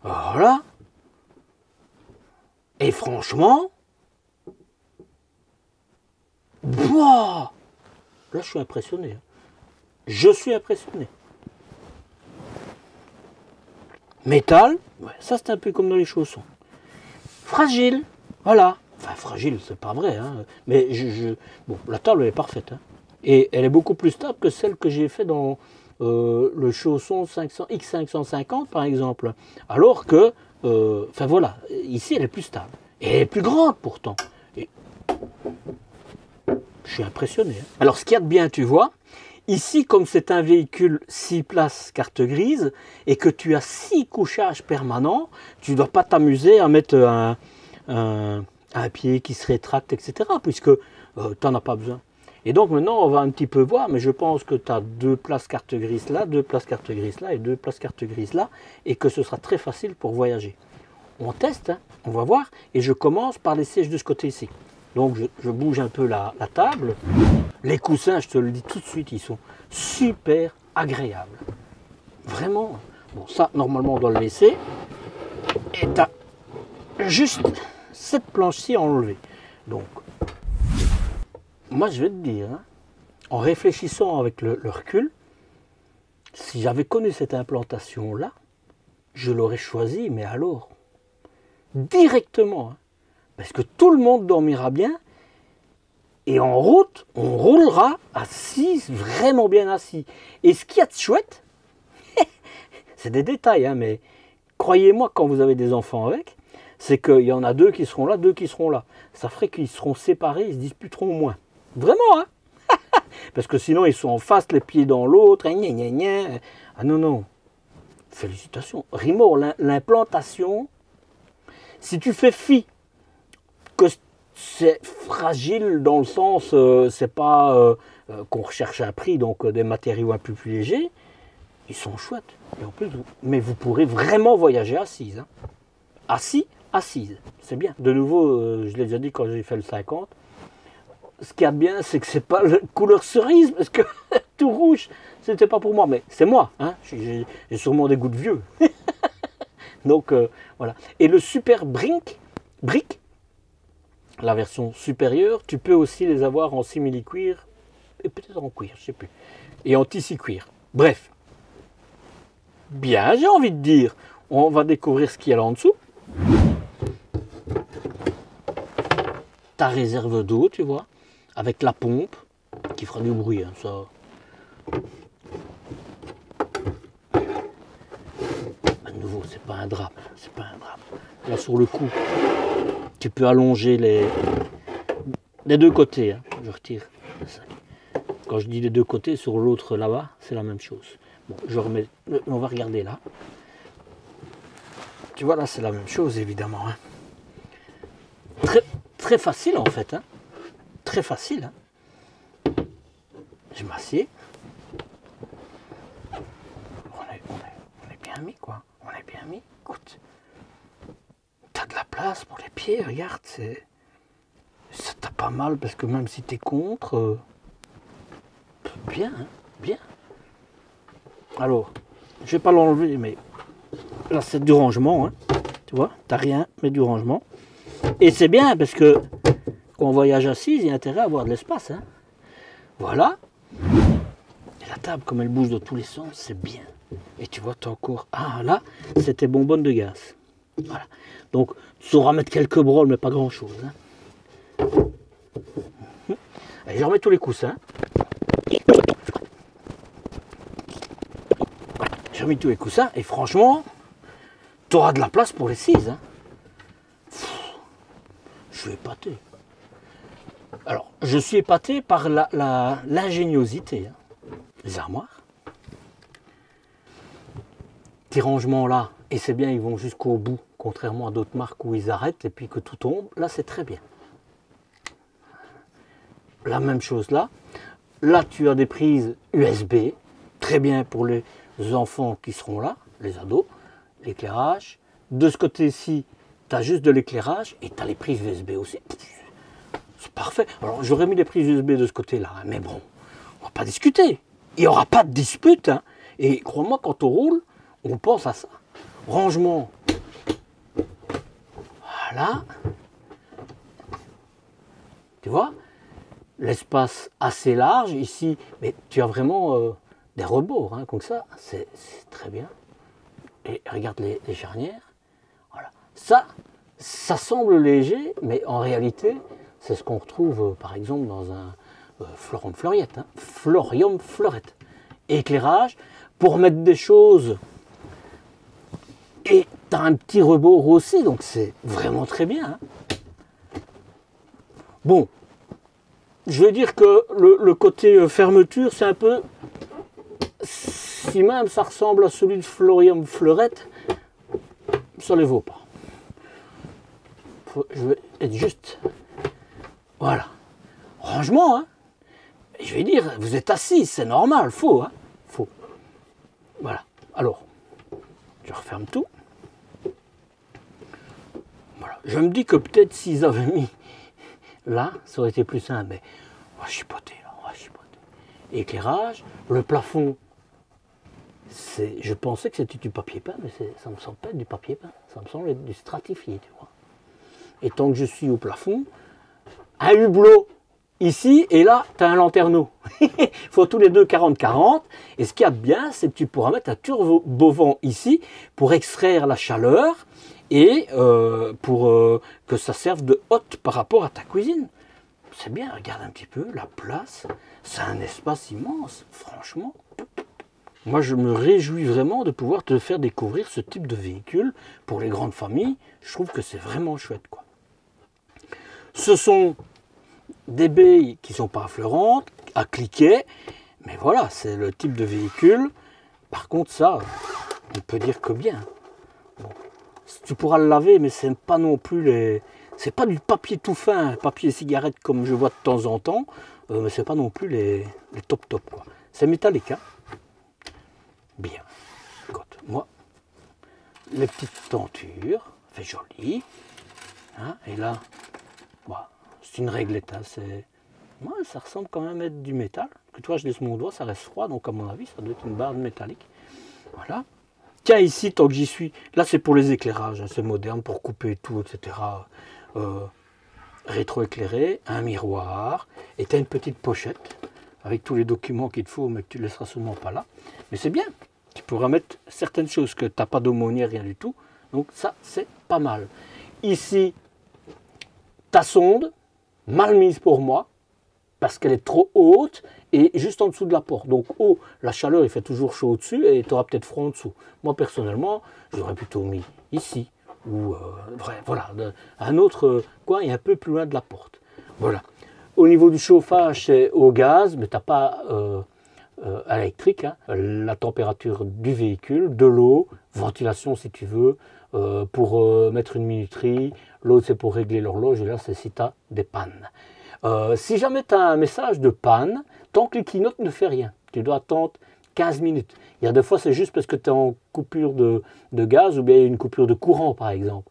voilà. Et franchement, wow. Là, je suis impressionné. Hein. Je suis impressionné. Métal, ouais, ça c'est un peu comme dans les chaussons. Fragile, voilà. Enfin, fragile, c'est pas vrai, hein. Mais bon, la table elle est parfaite. Hein. Et elle est beaucoup plus stable que celle que j'ai fait dans le chausson X550 par exemple. Alors que, enfin voilà, ici elle est plus stable. Et elle est plus grande pourtant. Et je suis impressionné. Hein. Alors ce qu'il y a de bien, tu vois, ici, comme c'est un véhicule 6 places carte grise et que tu as 6 couchages permanents, tu ne dois pas t'amuser à mettre un pied qui se rétracte, etc. puisque tu n'en as pas besoin. Et donc maintenant, on va un petit peu voir, mais je pense que tu as 2 places carte grise là, 2 places carte grise là et 2 places carte grise là, et que ce sera très facile pour voyager. On teste, hein, on va voir, et je commence par les sièges de ce côté ici. Donc je bouge un peu la table. Les coussins, je te le dis tout de suite, ils sont super agréables. Vraiment. Bon, ça, normalement, on doit le laisser. Et tu as juste cette planche-ci à enlever. Donc, moi, je vais te dire, hein, en réfléchissant avec le recul, si j'avais connu cette implantation-là, je l'aurais choisi, mais alors, directement. Hein, parce que tout le monde dormira bien. Et en route, on roulera assis, vraiment bien assis. Et ce qu'il y a de chouette, c'est des détails, hein, mais croyez-moi, quand vous avez des enfants avec, c'est qu'il y en a 2 qui seront là, 2 qui seront là. Ça ferait qu'ils seront séparés, ils se disputeront moins. Vraiment, hein. Parce que sinon, ils sont en face, les pieds dans l'autre. Ah non, non. Félicitations. Rimor, l'implantation, si tu fais fi que c'est fragile dans le sens, c'est pas qu'on recherche un prix, donc des matériaux un peu plus légers, ils sont chouettes. Et en plus, mais vous pourrez vraiment voyager assise. Hein. Assis, assise. C'est bien. De nouveau, je l'ai déjà dit quand j'ai fait le 50. Ce qu'il y a de bien, c'est que c'est pas la couleur cerise, parce que tout rouge, c'était pas pour moi. Mais c'est moi, hein. J'ai sûrement des goûts de vieux. Donc voilà. Et le Super Brick, la version supérieure, tu peux aussi les avoir en simili-cuir et peut-être en cuir, je sais plus. Et en tissu-cuir. Bref. Bien, j'ai envie de dire. On va découvrir ce qu'il y a là en dessous. Ta réserve d'eau, tu vois, avec la pompe qui fera du bruit, hein, ça. À nouveau, c'est pas un drap, c'est pas un drap. Là sur le cou, tu peux allonger les deux côtés. Hein. Je retire ça. Quand je dis les deux côtés, sur l'autre là-bas, c'est la même chose. Bon, je remets. On va regarder là. Tu vois là, c'est la même chose évidemment. Hein. Très facile en fait. Hein. Très facile. Hein. Je m'assieds. On est bien mis quoi. On est bien mis. Écoute. T'as de la place pour les pieds, regarde. Ça t'a pas mal parce que même si t'es contre. Bien, hein, bien. Alors, je vais pas l'enlever, mais là c'est du rangement. Hein. Tu vois, t'as rien, mais du rangement. Et c'est bien parce que quand on voyage assis, il y a intérêt à avoir de l'espace. Hein. Voilà. Et la table, comme elle bouge dans tous les sens, c'est bien. Et tu vois, t'as encore... Ah, là, c'était bonbonne de gaz. Voilà. Donc, tu sauras mettre quelques broles, mais pas grand-chose. Hein. Allez, je remets tous les coussins. J'ai remis tous les coussins et franchement, tu auras de la place pour les 6. Hein. Je suis épaté. Alors, je suis épaté par l'ingéniosité. Hein. Les armoires. Petits rangements là, et c'est bien, ils vont jusqu'au bout, contrairement à d'autres marques où ils arrêtent et puis que tout tombe. Là, c'est très bien. La même chose là. Là, tu as des prises USB, très bien pour les enfants qui seront là, les ados, l'éclairage. De ce côté-ci, tu as juste de l'éclairage et tu as les prises USB aussi. C'est parfait. Alors, j'aurais mis les prises USB de ce côté-là, hein, mais bon, on va pas discuter. Il n'y aura pas de dispute. Hein. Et crois-moi, quand on roule, on pense à ça. Rangement. Voilà. Tu vois ? L'espace assez large ici, mais tu as vraiment des rebords, hein, comme ça, c'est très bien. Et regarde les charnières, voilà. Ça semble léger, mais en réalité, c'est ce qu'on retrouve par exemple dans un Florium Fleuriette. Hein, Florium Fleurette. Éclairage, pour mettre des choses, et tu as un petit rebord aussi, donc c'est vraiment très bien. Hein. Bon. Je veux dire que le côté fermeture, c'est un peu, si même ça ressemble à celui de Florium Fleurette, ça ne les vaut pas. Je vais être juste, voilà, rangement, hein. Je vais dire, vous êtes assis, c'est normal, faux, hein, faux. Voilà, alors, je referme tout. Voilà, je me dis que peut-être s'ils avaient mis là, ça aurait été plus simple, mais on va chipoter, là, on va chipoter. Éclairage, le plafond, je pensais que c'était du papier peint, mais ça me semble pas être du papier peint, ça me semble être du stratifié, tu vois. Et tant que je suis au plafond, un hublot ici, et là, tu as un lanterneau. Il faut tous les deux 40-40, et ce qu'il y a de bien, c'est que tu pourras mettre un turbo-vent ici pour extraire la chaleur, et pour que ça serve de hotte par rapport à ta cuisine. C'est bien, regarde un petit peu, la place, c'est un espace immense, franchement. Moi, je me réjouis vraiment de pouvoir te faire découvrir ce type de véhicule pour les grandes familles. Je trouve que c'est vraiment chouette, quoi. Ce sont des baies qui ne sont pas affleurantes, à cliquet, mais voilà, c'est le type de véhicule. Par contre, ça, on peut dire que bien. Bon. Tu pourras le laver, mais c'est pas non plus les... C'est pas du papier tout fin, papier cigarette comme je vois de temps en temps, mais c'est pas non plus les top, quoi. C'est métallique, hein. Bien. Écoute, moi, les petites tentures, fait joli. Hein, et là, bah, c'est une réglette. Hein, ouais, ça ressemble quand même à être du métal. Que toi, je laisse mon doigt, ça reste froid. Donc, à mon avis, ça doit être une barre métallique. Voilà. Tiens, ici, tant que j'y suis, là, c'est pour les éclairages. Hein, c'est moderne pour couper tout, etc. Rétroéclairé, un miroir. Et tu as une petite pochette avec tous les documents qu'il te faut, mais que tu ne laisseras sûrement pas là. Mais c'est bien. Tu pourras mettre certaines choses que tu n'as pas d'aumônière, rien du tout. Donc, ça, c'est pas mal. Ici, ta sonde, mal mise pour moi, parce qu'elle est trop haute et juste en dessous de la porte. Donc haut, la chaleur, il fait toujours chaud au-dessus et tu auras peut-être froid en dessous. Moi, personnellement, j'aurais plutôt mis ici, ou voilà, un autre coin et un peu plus loin de la porte. Voilà. Au niveau du chauffage, c'est au gaz, mais tu n'as pas électrique. Hein. La température du véhicule, de l'eau, ventilation si tu veux, pour mettre une minuterie. L'autre, c'est pour régler l'horloge, et là, c'est si tu as des pannes. Si jamais tu as un message de panne, tant que le clignote ne fait rien, tu dois attendre 15 minutes. Il y a des fois, c'est juste parce que tu es en coupure de gaz ou bien une coupure de courant, par exemple.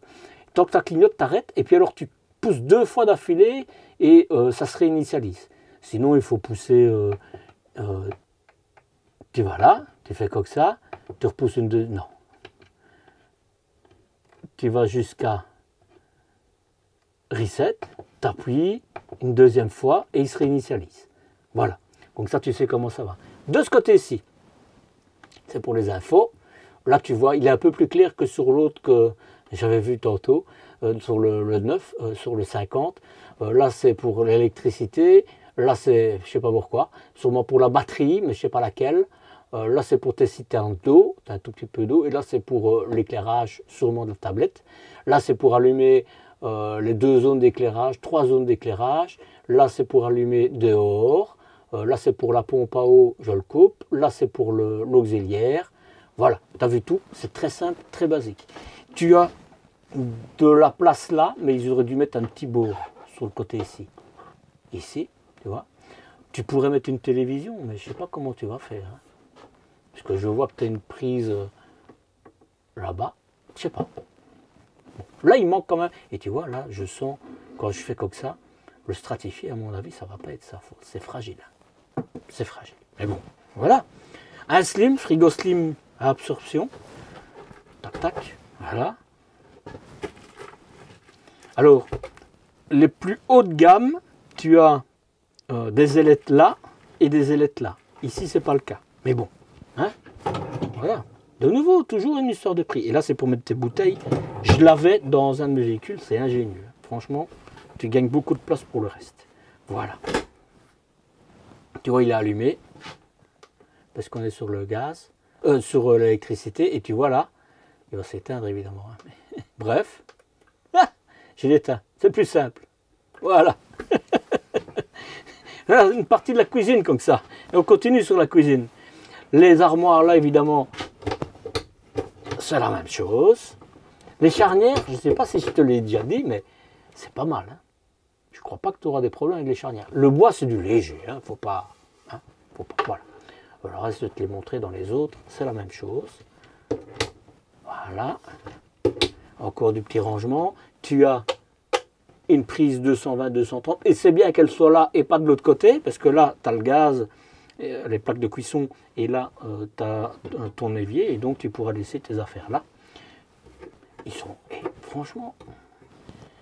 Tant que ta clignote, t'arrête et puis alors tu pousses 2 fois d'affilée et ça se réinitialise. Sinon, il faut pousser... tu vas là, tu fais comme ça, tu repousses une deuxième... Non. Tu vas jusqu'à reset, tu appuies une deuxième fois et il se réinitialise. Voilà. Donc ça, tu sais comment ça va. De ce côté-ci, c'est pour les infos. Là, tu vois, il est un peu plus clair que sur l'autre que j'avais vu tantôt, sur le 9, sur le 50. Là, c'est pour l'électricité. Là, c'est, je ne sais pas pourquoi, sûrement pour la batterie, mais je ne sais pas laquelle. Là, c'est pour tes citernes d'eau, tu as un tout petit peu d'eau. Et là, c'est pour l'éclairage, sûrement de la tablette. Là, c'est pour allumer les 2 zones d'éclairage, 3 zones d'éclairage. Là, c'est pour allumer dehors. Là, c'est pour la pompe à eau, je le coupe. Là, c'est pour l'auxiliaire. Voilà, tu as vu tout. C'est très simple, très basique. Tu as de la place là, mais ils auraient dû mettre un petit bord sur le côté ici. Ici, tu vois. Tu pourrais mettre une télévision, mais je ne sais pas comment tu vas faire. Hein. Parce que je vois que tu as une prise là-bas. Je ne sais pas. Bon, là, il manque quand même. Et tu vois, là, je sens, quand je fais comme ça, le stratifié, à mon avis, ça ne va pas être sa faute. C'est fragile. C'est fragile. Mais bon, voilà. Un slim, frigo slim à absorption. Tac, tac. Voilà. Alors, les plus hauts de gamme, tu as des ailettes là et des ailettes là. Ici, ce n'est pas le cas. Mais bon, hein, voilà. De nouveau, toujours une histoire de prix. Et là, c'est pour mettre tes bouteilles. Je l'avais dans un de mes véhicules, c'est ingénieux. Franchement, tu gagnes beaucoup de place pour le reste. Voilà. Tu vois, il est allumé. Parce qu'on est sur le gaz, sur l'électricité. Et tu vois là, il va s'éteindre évidemment. Hein. Bref, je l'éteins. C'est plus simple. Voilà. Une partie de la cuisine comme ça. Et on continue sur la cuisine. Les armoires là, évidemment, c'est la même chose. Les charnières, je ne sais pas si je te l'ai déjà dit, mais c'est pas mal. Hein. Je ne crois pas que tu auras des problèmes avec les charnières. Le bois, c'est du léger. Hein. Faut pas, voilà. Le reste, de te les montrer dans les autres, c'est la même chose. Voilà. Encore du petit rangement. Tu as une prise 220-230 et c'est bien qu'elle soit là et pas de l'autre côté parce que là tu as le gaz, les plaques de cuisson et là tu as ton évier et donc tu pourras laisser tes affaires là. Ils sont, franchement,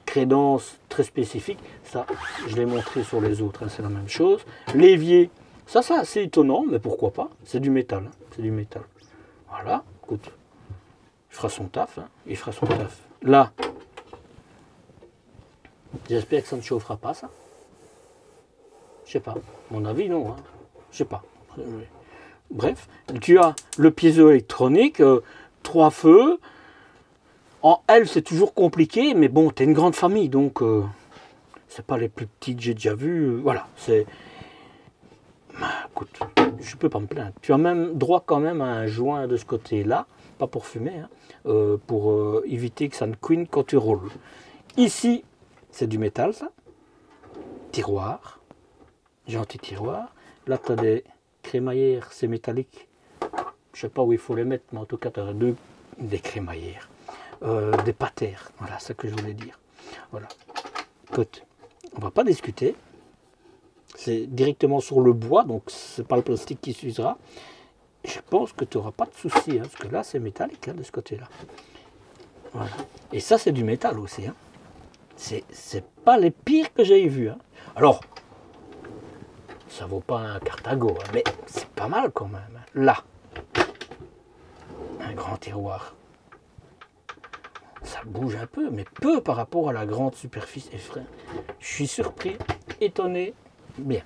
crédence très spécifique, ça je l'ai montré sur les autres, hein, c'est la même chose. L'évier, ça c'est assez étonnant mais pourquoi pas, c'est du métal, hein, c'est du métal. Voilà, écoute, il fera son taf, hein, il fera son taf. Là, j'espère que ça ne chauffera pas, ça. Je sais pas. À mon avis, non. Hein. Je sais pas. Bref, tu as le piézoélectronique, 3 feux. En L, c'est toujours compliqué, mais bon, tu es une grande famille, donc c'est pas les plus petites que j'ai déjà vues. Voilà, c'est... Écoute, je peux pas me plaindre. Tu as même droit quand même à un joint de ce côté-là, pas pour fumer, hein, pour éviter que ça ne couine quand tu roules. Ici, c'est du métal, ça. Tiroir. Gentil tiroir. Là, tu as des crémaillères, c'est métallique. Je ne sais pas où il faut les mettre, mais en tout cas, tu as des crémaillères. des patères. Voilà, c'est ce que je voulais dire. Voilà. Écoute, on va pas discuter. C'est directement sur le bois, donc c'est pas le plastique qui s'usera. Je pense que tu n'auras pas de souci, hein, parce que là c'est métallique, hein, de ce côté-là. Voilà. Et ça c'est du métal aussi. Hein. C'est pas les pires que j'ai vus. Hein. Alors, ça vaut pas un Cartago, hein, mais c'est pas mal quand même. Hein. Là, un grand tiroir. Ça bouge un peu, mais peu par rapport à la grande superficie. Et frère, je suis surpris, étonné, bien.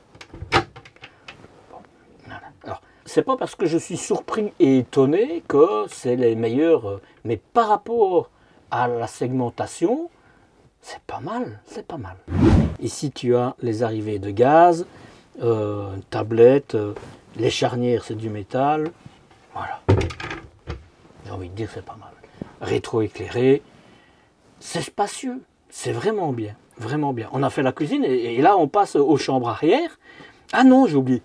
Bon, voilà. Alors, c'est pas parce que je suis surpris et étonné que c'est les meilleurs, mais par rapport à la segmentation, c'est pas mal, c'est pas mal. Ici, tu as les arrivées de gaz, une tablette, les charnières, c'est du métal. Voilà. J'ai envie de dire, c'est pas mal. Rétro-éclairé, c'est spacieux, c'est vraiment bien, vraiment bien. On a fait la cuisine et là, on passe aux chambres arrière. Ah non, j'ai oublié.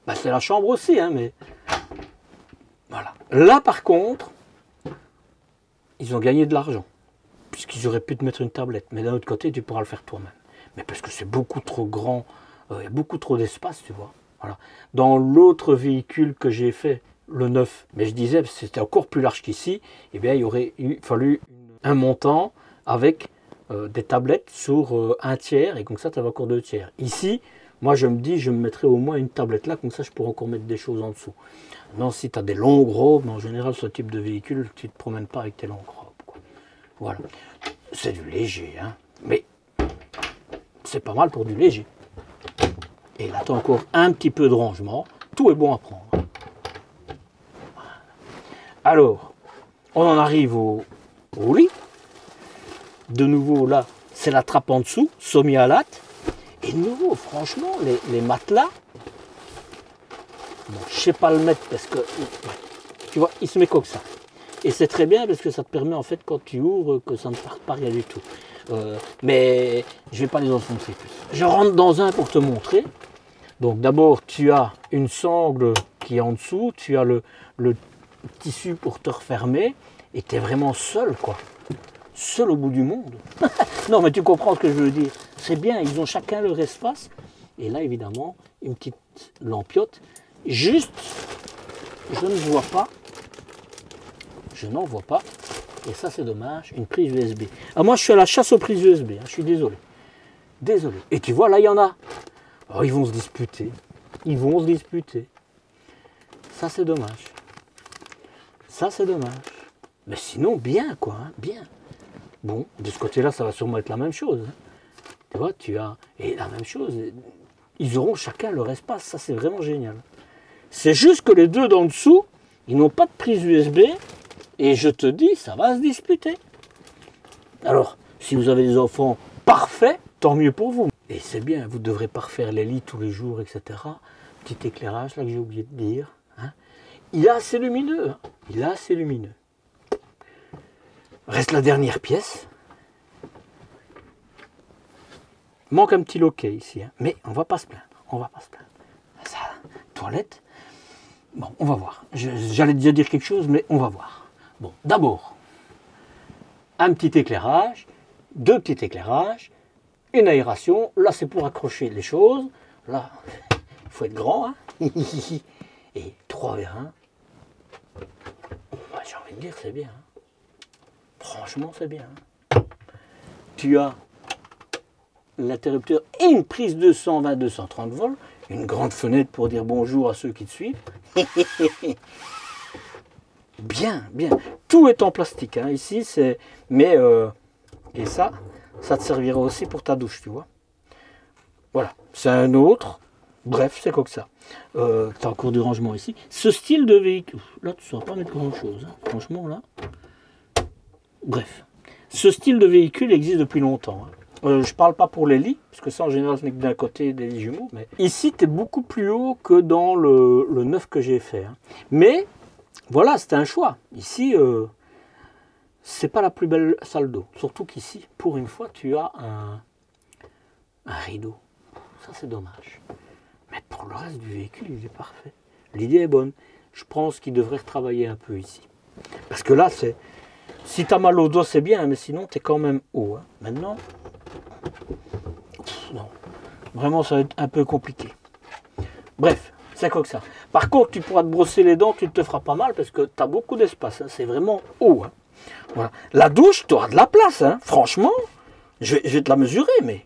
Ben, c'est la chambre aussi, hein, mais voilà. Là, par contre, ils ont gagné de l'argent. Puisqu'ils auraient pu te mettre une tablette. Mais d'un autre côté, tu pourras le faire toi-même. Mais parce que c'est beaucoup trop grand, il y a beaucoup trop d'espace, tu vois. Voilà. Dans l'autre véhicule que j'ai fait, le 9, mais je disais, c'était encore plus large qu'ici, eh bien, il aurait fallu un montant avec des tablettes sur un tiers, et comme ça, tu avais encore 2 tiers. Ici, moi, je me dis, je me mettrais au moins une tablette là, comme ça, je pourrais encore mettre des choses en dessous. Non, si tu as des longues robes, en général, ce type de véhicule, tu ne te promènes pas avec tes longues robes. Quoi. Voilà. C'est du léger, hein, mais c'est pas mal pour du léger. Et là, tu as encore un petit peu de rangement. Tout est bon à prendre. Alors, on en arrive au lit. De nouveau, là, c'est la trappe en dessous, semi-alate. Et de nouveau, franchement, les matelas, bon, je ne sais pas le mettre parce que, tu vois, il se met comme ça. Et c'est très bien parce que ça te permet, en fait, quand tu ouvres, que ça ne parte pas rien du tout. Mais je ne vais pas les enfoncer plus. Je rentre dans un pour te montrer. Donc d'abord, tu as une sangle qui est en dessous, tu as le tissu pour te refermer, et tu es vraiment seul, quoi. Seul au bout du monde. Non, mais tu comprends ce que je veux dire. C'est bien, ils ont chacun leur espace. Et là, évidemment, une petite lampiote. Juste, je ne vois pas. Je n'en vois pas. Et ça, c'est dommage, une prise USB. Ah, moi, je suis à la chasse aux prises USB, hein, je suis désolé. Désolé. Et tu vois, là, il y en a. Oh, ils vont se disputer. Ils vont se disputer. Ça, c'est dommage. Ça, c'est dommage. Mais sinon, bien, quoi, hein, bien. Bon, de ce côté-là, ça va sûrement être la même chose. Hein. Tu vois, tu as... Et la même chose, ils auront chacun leur espace. Ça, c'est vraiment génial. C'est juste que les deux d'en dessous, ils n'ont pas de prise USB. Et je te dis, ça va se disputer. Alors, si vous avez des enfants parfaits, tant mieux pour vous. Et c'est bien, vous ne devrez pas refaire les lits tous les jours, etc. Petit éclairage, là, que j'ai oublié de dire. Hein. Il est assez lumineux. Hein. Il est assez lumineux. Reste la dernière pièce. Manque un petit loquet ici. Hein. Mais on ne va pas se plaindre. On va pas se plaindre. Ça, toilette. Bon, on va voir. J'allais déjà dire quelque chose, mais on va voir. Bon, d'abord, un petit éclairage, 2 petits éclairages, une aération. Là, c'est pour accrocher les choses. Là, il faut être grand. Hein. Et 3 vérins. J'ai envie de dire, c'est bien. Hein. Franchement, c'est bien. Hein. Tu as l'interrupteur et une prise 220-230 volts. Une grande fenêtre pour dire bonjour à ceux qui te suivent. Bien, bien. Tout est en plastique. Hein. Ici, c'est... Mais, et ça te servira aussi pour ta douche, tu vois. Voilà. C'est un autre. Bref, c'est comme ça. Tu as encore du rangement ici. Ce style de véhicule... Là, tu ne sauras pas mettre grand-chose. Hein. Franchement, là... Bref. Ce style de véhicule existe depuis longtemps. Hein. Je ne parle pas pour les lits, parce que ça, en général, ce n'est que d'un côté des lits jumeaux. Mais ici, tu es beaucoup plus haut que dans le 9 que j'ai fait. Hein. Mais... Voilà, c'était un choix. Ici, c'est pas la plus belle salle d'eau. Surtout qu'ici, pour une fois, tu as un rideau. Ça, c'est dommage. Mais pour le reste du véhicule, il est parfait. L'idée est bonne. Je pense qu'il devrait retravailler un peu ici. Parce que là, Si tu as mal au dos, c'est bien, mais sinon, tu es quand même haut. Hein. Maintenant, non. Vraiment, ça va être un peu compliqué. Bref, c'est comme ça. Par contre, tu pourras te brosser les dents, tu ne te feras pas mal parce que tu as beaucoup d'espace. Hein. C'est vraiment haut. Hein. Voilà. La douche, tu auras de la place. Hein. Franchement, je vais te la mesurer, mais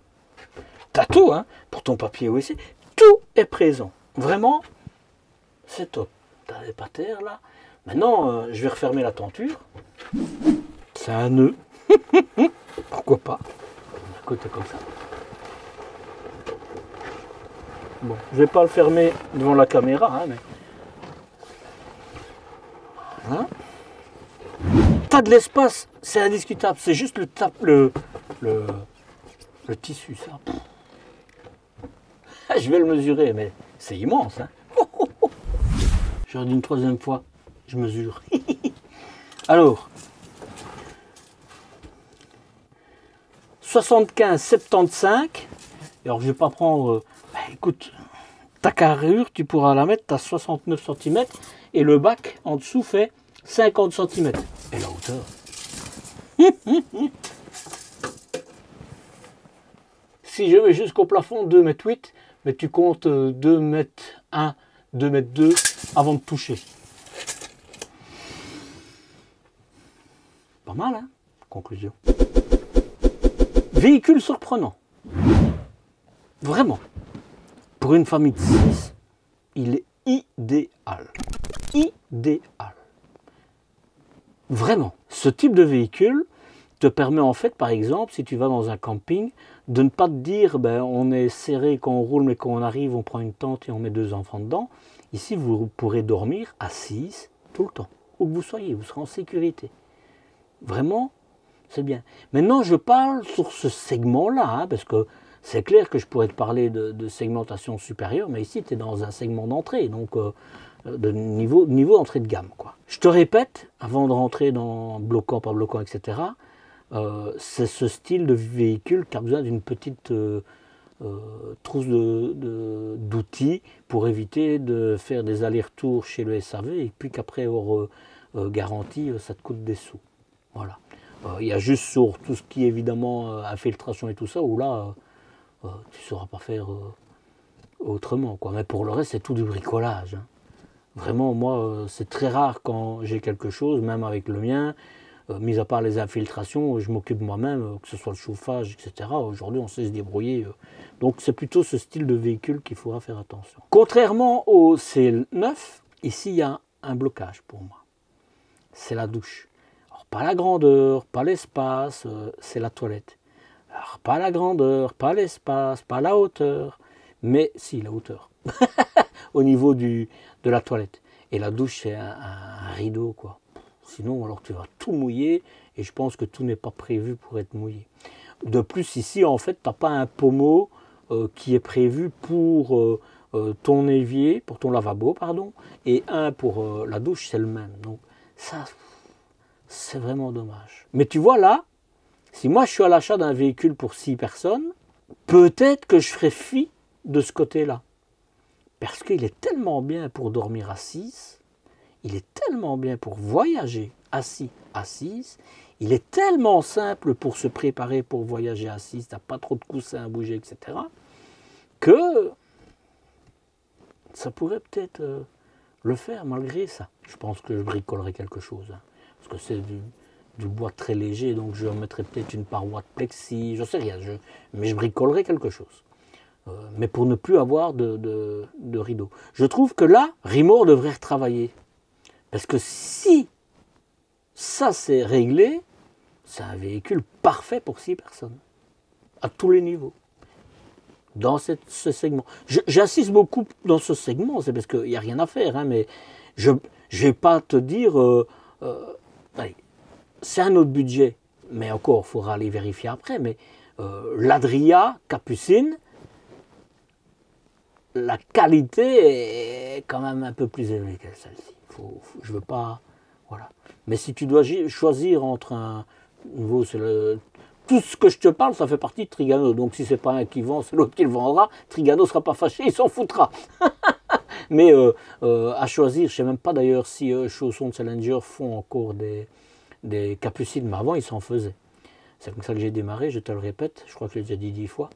tu as tout. Hein. Pour ton papier WC, tout est présent. Vraiment, c'est top. Tu as les patères là. Maintenant, je vais refermer la tenture. C'est un nœud. Pourquoi pas. À côté comme ça. Bon, je vais pas le fermer devant la caméra, hein, mais... Voilà. T'as de l'espace, c'est indiscutable. C'est juste le tissu, ça. Je vais le mesurer, mais c'est immense. Hein. Je redis une troisième fois, je mesure. Alors, 75-75. Alors, je vais pas prendre... écoute, ta carrure, tu pourras la mettre à 69 cm et le bac en dessous fait 50 cm. Et la hauteur. Si je vais jusqu'au plafond, 2,8 m, mais tu comptes 2,1 m, 2,2 m avant de toucher. Pas mal, hein? Conclusion. Véhicule surprenant. Vraiment. Pour une famille de 6, il est idéal. Idéal. Vraiment. Ce type de véhicule te permet en fait, par exemple, si tu vas dans un camping, de ne pas te dire, ben, on est serré quand on roule, mais quand on arrive, on prend une tente et on met 2 enfants dedans. Ici, vous pourrez dormir à 6 tout le temps. Où que vous soyez, vous serez en sécurité. Vraiment, c'est bien. Maintenant, je parle sur ce segment-là, hein, parce que c'est clair que je pourrais te parler de segmentation supérieure, mais ici, tu es dans un segment d'entrée, donc de niveau d'entrée de gamme, quoi. Je te répète, avant de rentrer dans bloquant, pas bloquant, etc., c'est ce style de véhicule qui a besoin d'une petite trousse d'outils pour éviter de faire des allers-retours chez le SAV et puis qu'après hors garantie, ça te coûte des sous. Voilà. Il y a juste sur tout ce qui est évidemment infiltration et tout ça, où là, tu ne sauras pas faire autrement, quoi. Mais pour le reste, c'est tout du bricolage. Hein. Vraiment, moi, c'est très rare quand j'ai quelque chose, même avec le mien, mis à part les infiltrations, je m'occupe moi-même, que ce soit le chauffage, etc. Aujourd'hui, on sait se débrouiller. Donc, c'est plutôt ce style de véhicule qu'il faudra faire attention. Contrairement au C9, ici, il y a un blocage pour moi. C'est la douche. Alors, pas la grandeur, pas l'espace, c'est la toilette. Alors, pas la grandeur, pas l'espace, pas la hauteur, mais si, la hauteur. Au niveau de la toilette. Et la douche, c'est un rideau, quoi. Sinon, alors tu vas tout mouiller, et je pense que tout n'est pas prévu pour être mouillé. De plus, ici, en fait, tu n'as pas un pommeau qui est prévu pour ton évier, pour ton lavabo, pardon, et un pour la douche, c'est le même. Donc, ça, c'est vraiment dommage. Mais tu vois, là, si moi, je suis à l'achat d'un véhicule pour 6 personnes, peut-être que je ferai fi de ce côté-là. Parce qu'il est tellement bien pour dormir à 6, il est tellement bien pour voyager assis à 6, il est tellement simple pour se préparer pour voyager à 6, tu n'as pas trop de coussins à bouger, etc., que ça pourrait peut-être le faire malgré ça. Je pense que je bricolerai quelque chose, hein, parce que c'est du bois très léger, donc je mettrai peut-être une paroi de plexi, je ne sais rien, mais je bricolerai quelque chose. Mais pour ne plus avoir de rideau. Je trouve que là, Rimour devrait retravailler. Parce que si ça c'est réglé, c'est un véhicule parfait pour 6 personnes. À tous les niveaux. Dans ce segment. J'insiste beaucoup dans ce segment, c'est parce qu'il n'y a rien à faire. Hein, mais je ne vais pas te dire... allez, c'est un autre budget. Mais encore, il faudra aller vérifier après. Mais l'Adria Capucine, la qualité est quand même un peu plus élevée que celle-ci. Je veux pas, voilà. Mais si tu dois choisir entre un nouveau, tout ce que je te parle, ça fait partie de Trigano. Donc si c'est pas un qui vend, c'est l'autre qui le vendra. Trigano sera pas fâché, il s'en foutra. Mais à choisir, je sais même pas d'ailleurs si Chaussons de Challenger font encore des des capucines, mais avant ils s'en faisaient. C'est comme ça que j'ai démarré, je te le répète, je crois que je l'ai déjà dit 10 fois.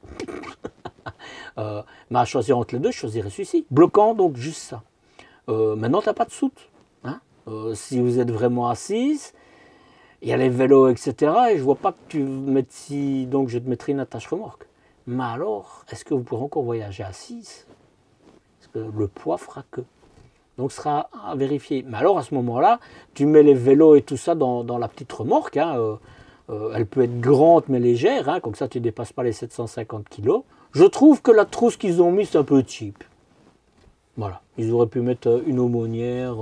Mais à choisir entre les deux, je choisirais celui-ci. Bloquant, donc juste ça. Maintenant, tu n'as pas de soute. Hein, si vous êtes vraiment assise, il y a les vélos, etc. Et je ne vois pas que tu mettes si. Donc, je te mettrai une attache remorque. Mais alors, est-ce que vous pourrez encore voyager assise? Parce que le poids fera que. Donc, ce sera à vérifier. Mais alors, à ce moment-là, tu mets les vélos et tout ça dans la petite remorque. Hein, elle peut être grande mais légère, hein, comme ça tu ne dépasses pas les 750 kg. Je trouve que la trousse qu'ils ont mis, c'est un peu cheap. Voilà, ils auraient pu mettre une aumônière,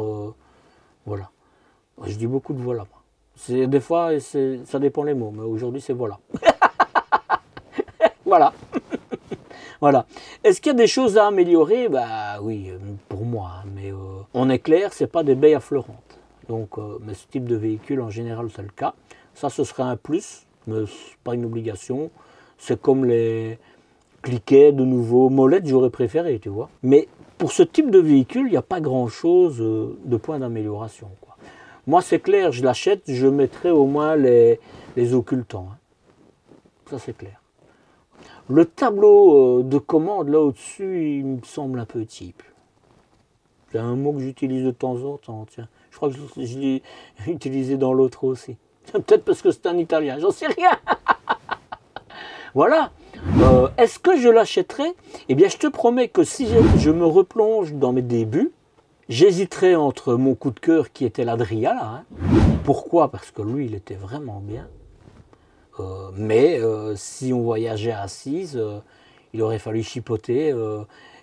voilà. Je dis beaucoup de voilà. Des fois, ça dépend les mots, mais aujourd'hui c'est voilà. Voilà. Voilà. Est-ce qu'il y a des choses à améliorer? Bah oui, pour moi, hein, mais on est clair, c'est pas des baies affleurantes. Donc, mais ce type de véhicule, en général, c'est le cas. Ça, ce serait un plus, mais c'est pas une obligation. C'est comme les cliquets de nouveau, molettes, j'aurais préféré, tu vois. Mais pour ce type de véhicule, il n'y a pas grand-chose de point d'amélioration. Moi, c'est clair, je l'achète, je mettrai au moins les occultants. Hein. Ça, c'est clair. Le tableau de commande, là au-dessus, il me semble un peu cheap. C'est un mot que j'utilise de temps en temps, tiens. Je crois que je l'ai utilisé dans l'autre aussi. Peut-être parce que c'est un italien, j'en sais rien. Voilà. Est-ce que je l'achèterai? Eh bien, je te promets que si je me replonge dans mes débuts, j'hésiterai entre mon coup de cœur qui était l'Adria. Hein. Pourquoi? Parce que lui, il était vraiment bien. Mais si on voyageait assise, il aurait fallu chipoter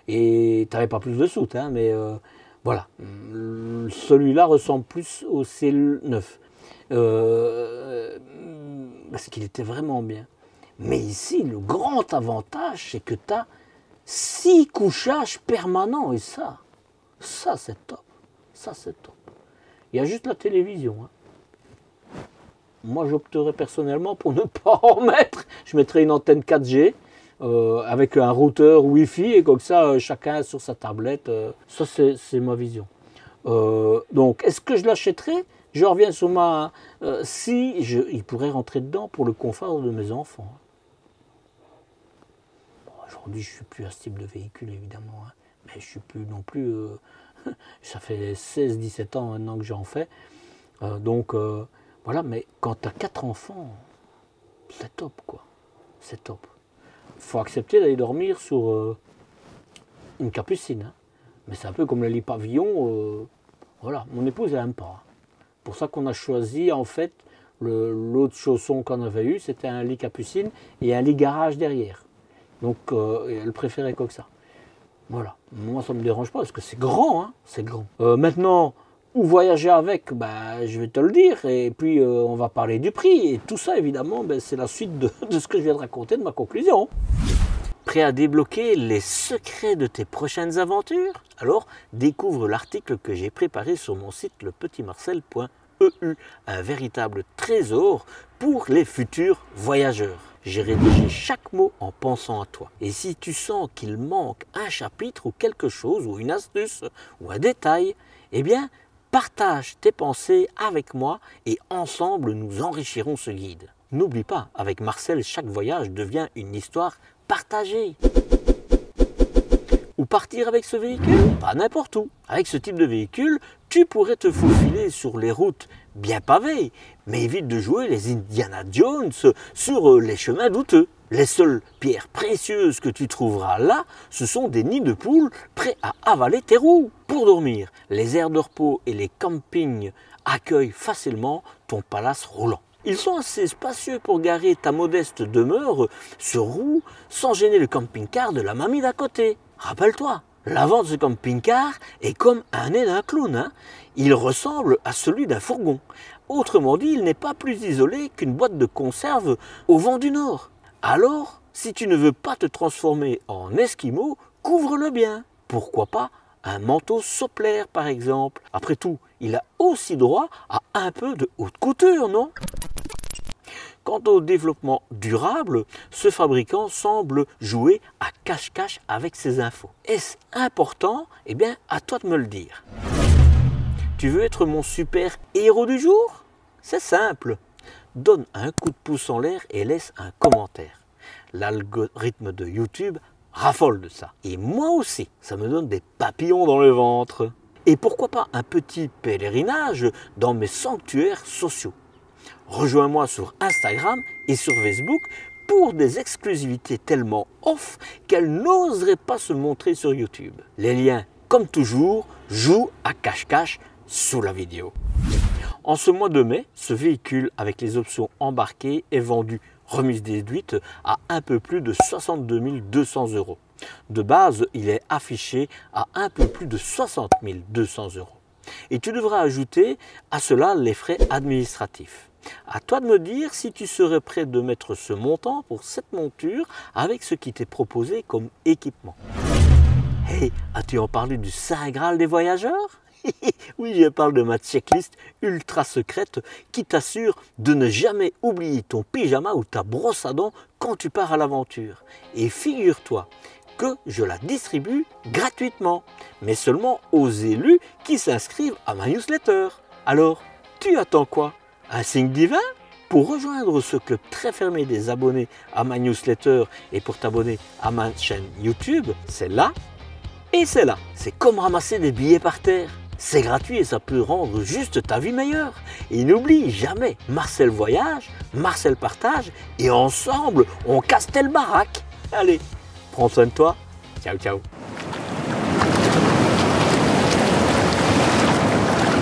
et tu n'avais pas plus de soute. Hein, mais voilà. Celui-là ressemble plus au C9. Parce qu'il était vraiment bien. Mais ici, le grand avantage, c'est que tu as 6 couchages permanents. Et ça c'est top. Ça, c'est top. Il y a juste la télévision. Hein. Moi, j'opterais personnellement pour ne pas en mettre. Je mettrais une antenne 4G avec un routeur Wi-Fi et comme ça, chacun sur sa tablette. Ça, c'est ma vision. Donc, est-ce que je l'achèterais? Je reviens sur ma... il pourrait rentrer dedans pour le confort de mes enfants. Bon, aujourd'hui, je ne suis plus à ce type de véhicule, évidemment. Hein, mais je ne suis plus non plus... ça fait 16-17 ans maintenant que j'en fais. Donc, voilà. Mais quand tu as 4 enfants, c'est top, quoi. C'est top. Il faut accepter d'aller dormir sur une capucine. Hein. Mais c'est un peu comme le lit pavillon. Voilà, mon épouse, elle n'aime pas. Pour ça qu'on a choisi, en fait, l'autre chausson qu'on avait eu, c'était un lit capucine et un lit garage derrière. Donc, elle préférait comme ça. Voilà. Moi, ça ne me dérange pas parce que c'est grand, hein, c'est grand. Maintenant, où voyager avec, bah, je vais te le dire. Et puis, on va parler du prix. Et tout ça, évidemment, ben, c'est la suite de ce que je viens de raconter, de ma conclusion. Prêt à débloquer les secrets de tes prochaines aventures? Alors, découvre l'article que j'ai préparé sur mon site lepetitmarcel.eu, un véritable trésor pour les futurs voyageurs. J'ai rédigé chaque mot en pensant à toi. Et si tu sens qu'il manque un chapitre ou quelque chose, ou une astuce, ou un détail, eh bien, partage tes pensées avec moi et ensemble nous enrichirons ce guide. N'oublie pas, avec Marcel, chaque voyage devient une histoire partagée. Où partir avec ce véhicule? Pas n'importe où. Avec ce type de véhicule, tu pourrais te faufiler sur les routes bien pavées, mais évite de jouer les Indiana Jones sur les chemins douteux. Les seules pierres précieuses que tu trouveras là, ce sont des nids de poules prêts à avaler tes roues. Pour dormir, les aires de repos et les campings accueillent facilement ton palace roulant. Ils sont assez spacieux pour garer ta modeste demeure sur roue sans gêner le camping-car de la mamie d'à côté. Rappelle-toi, l'avant de ce camping-car est comme un nez d'un clown. Hein. Il ressemble à celui d'un fourgon. Autrement dit, il n'est pas plus isolé qu'une boîte de conserve au vent du nord. Alors, si tu ne veux pas te transformer en esquimau, couvre-le bien. Pourquoi pas un manteau soplaire par exemple? Après tout, il a aussi droit à un peu de haute couture, non? Quant au développement durable, ce fabricant semble jouer à cache-cache avec ses infos. Est-ce important? Eh bien, à toi de me le dire. Tu veux être mon super héros du jour? C'est simple. Donne un coup de pouce en l'air et laisse un commentaire. L'algorithme de YouTube raffole de ça. Et moi aussi, ça me donne des papillons dans le ventre. Et pourquoi pas un petit pèlerinage dans mes sanctuaires sociaux. Rejoins-moi sur Instagram et sur Facebook pour des exclusivités tellement off qu'elles n'oseraient pas se montrer sur YouTube. Les liens, comme toujours, jouent à cache-cache sous la vidéo. En ce mois de mai, ce véhicule avec les options embarquées est vendu remise déduite à un peu plus de 62 200 €. De base, il est affiché à un peu plus de 60 200 €. Et tu devras ajouter à cela les frais administratifs. À toi de me dire si tu serais prêt de mettre ce montant pour cette monture avec ce qui t'est proposé comme équipement. Hey, as-tu en parlé du Saint Graal des voyageurs? Oui, je parle de ma checklist ultra secrète qui t'assure de ne jamais oublier ton pyjama ou ta brosse à dents quand tu pars à l'aventure. Et figure-toi que je la distribue gratuitement, mais seulement aux élus qui s'inscrivent à ma newsletter. Alors, tu attends quoi? Un signe divin? Pour rejoindre ce club très fermé des abonnés à ma newsletter et pour t'abonner à ma chaîne YouTube, c'est là et c'est là. C'est comme ramasser des billets par terre. C'est gratuit et ça peut rendre juste ta vie meilleure. Et n'oublie jamais, Marcel voyage, Marcel partage et ensemble, on casse telle baraque. Allez, prends soin de toi. Ciao, ciao.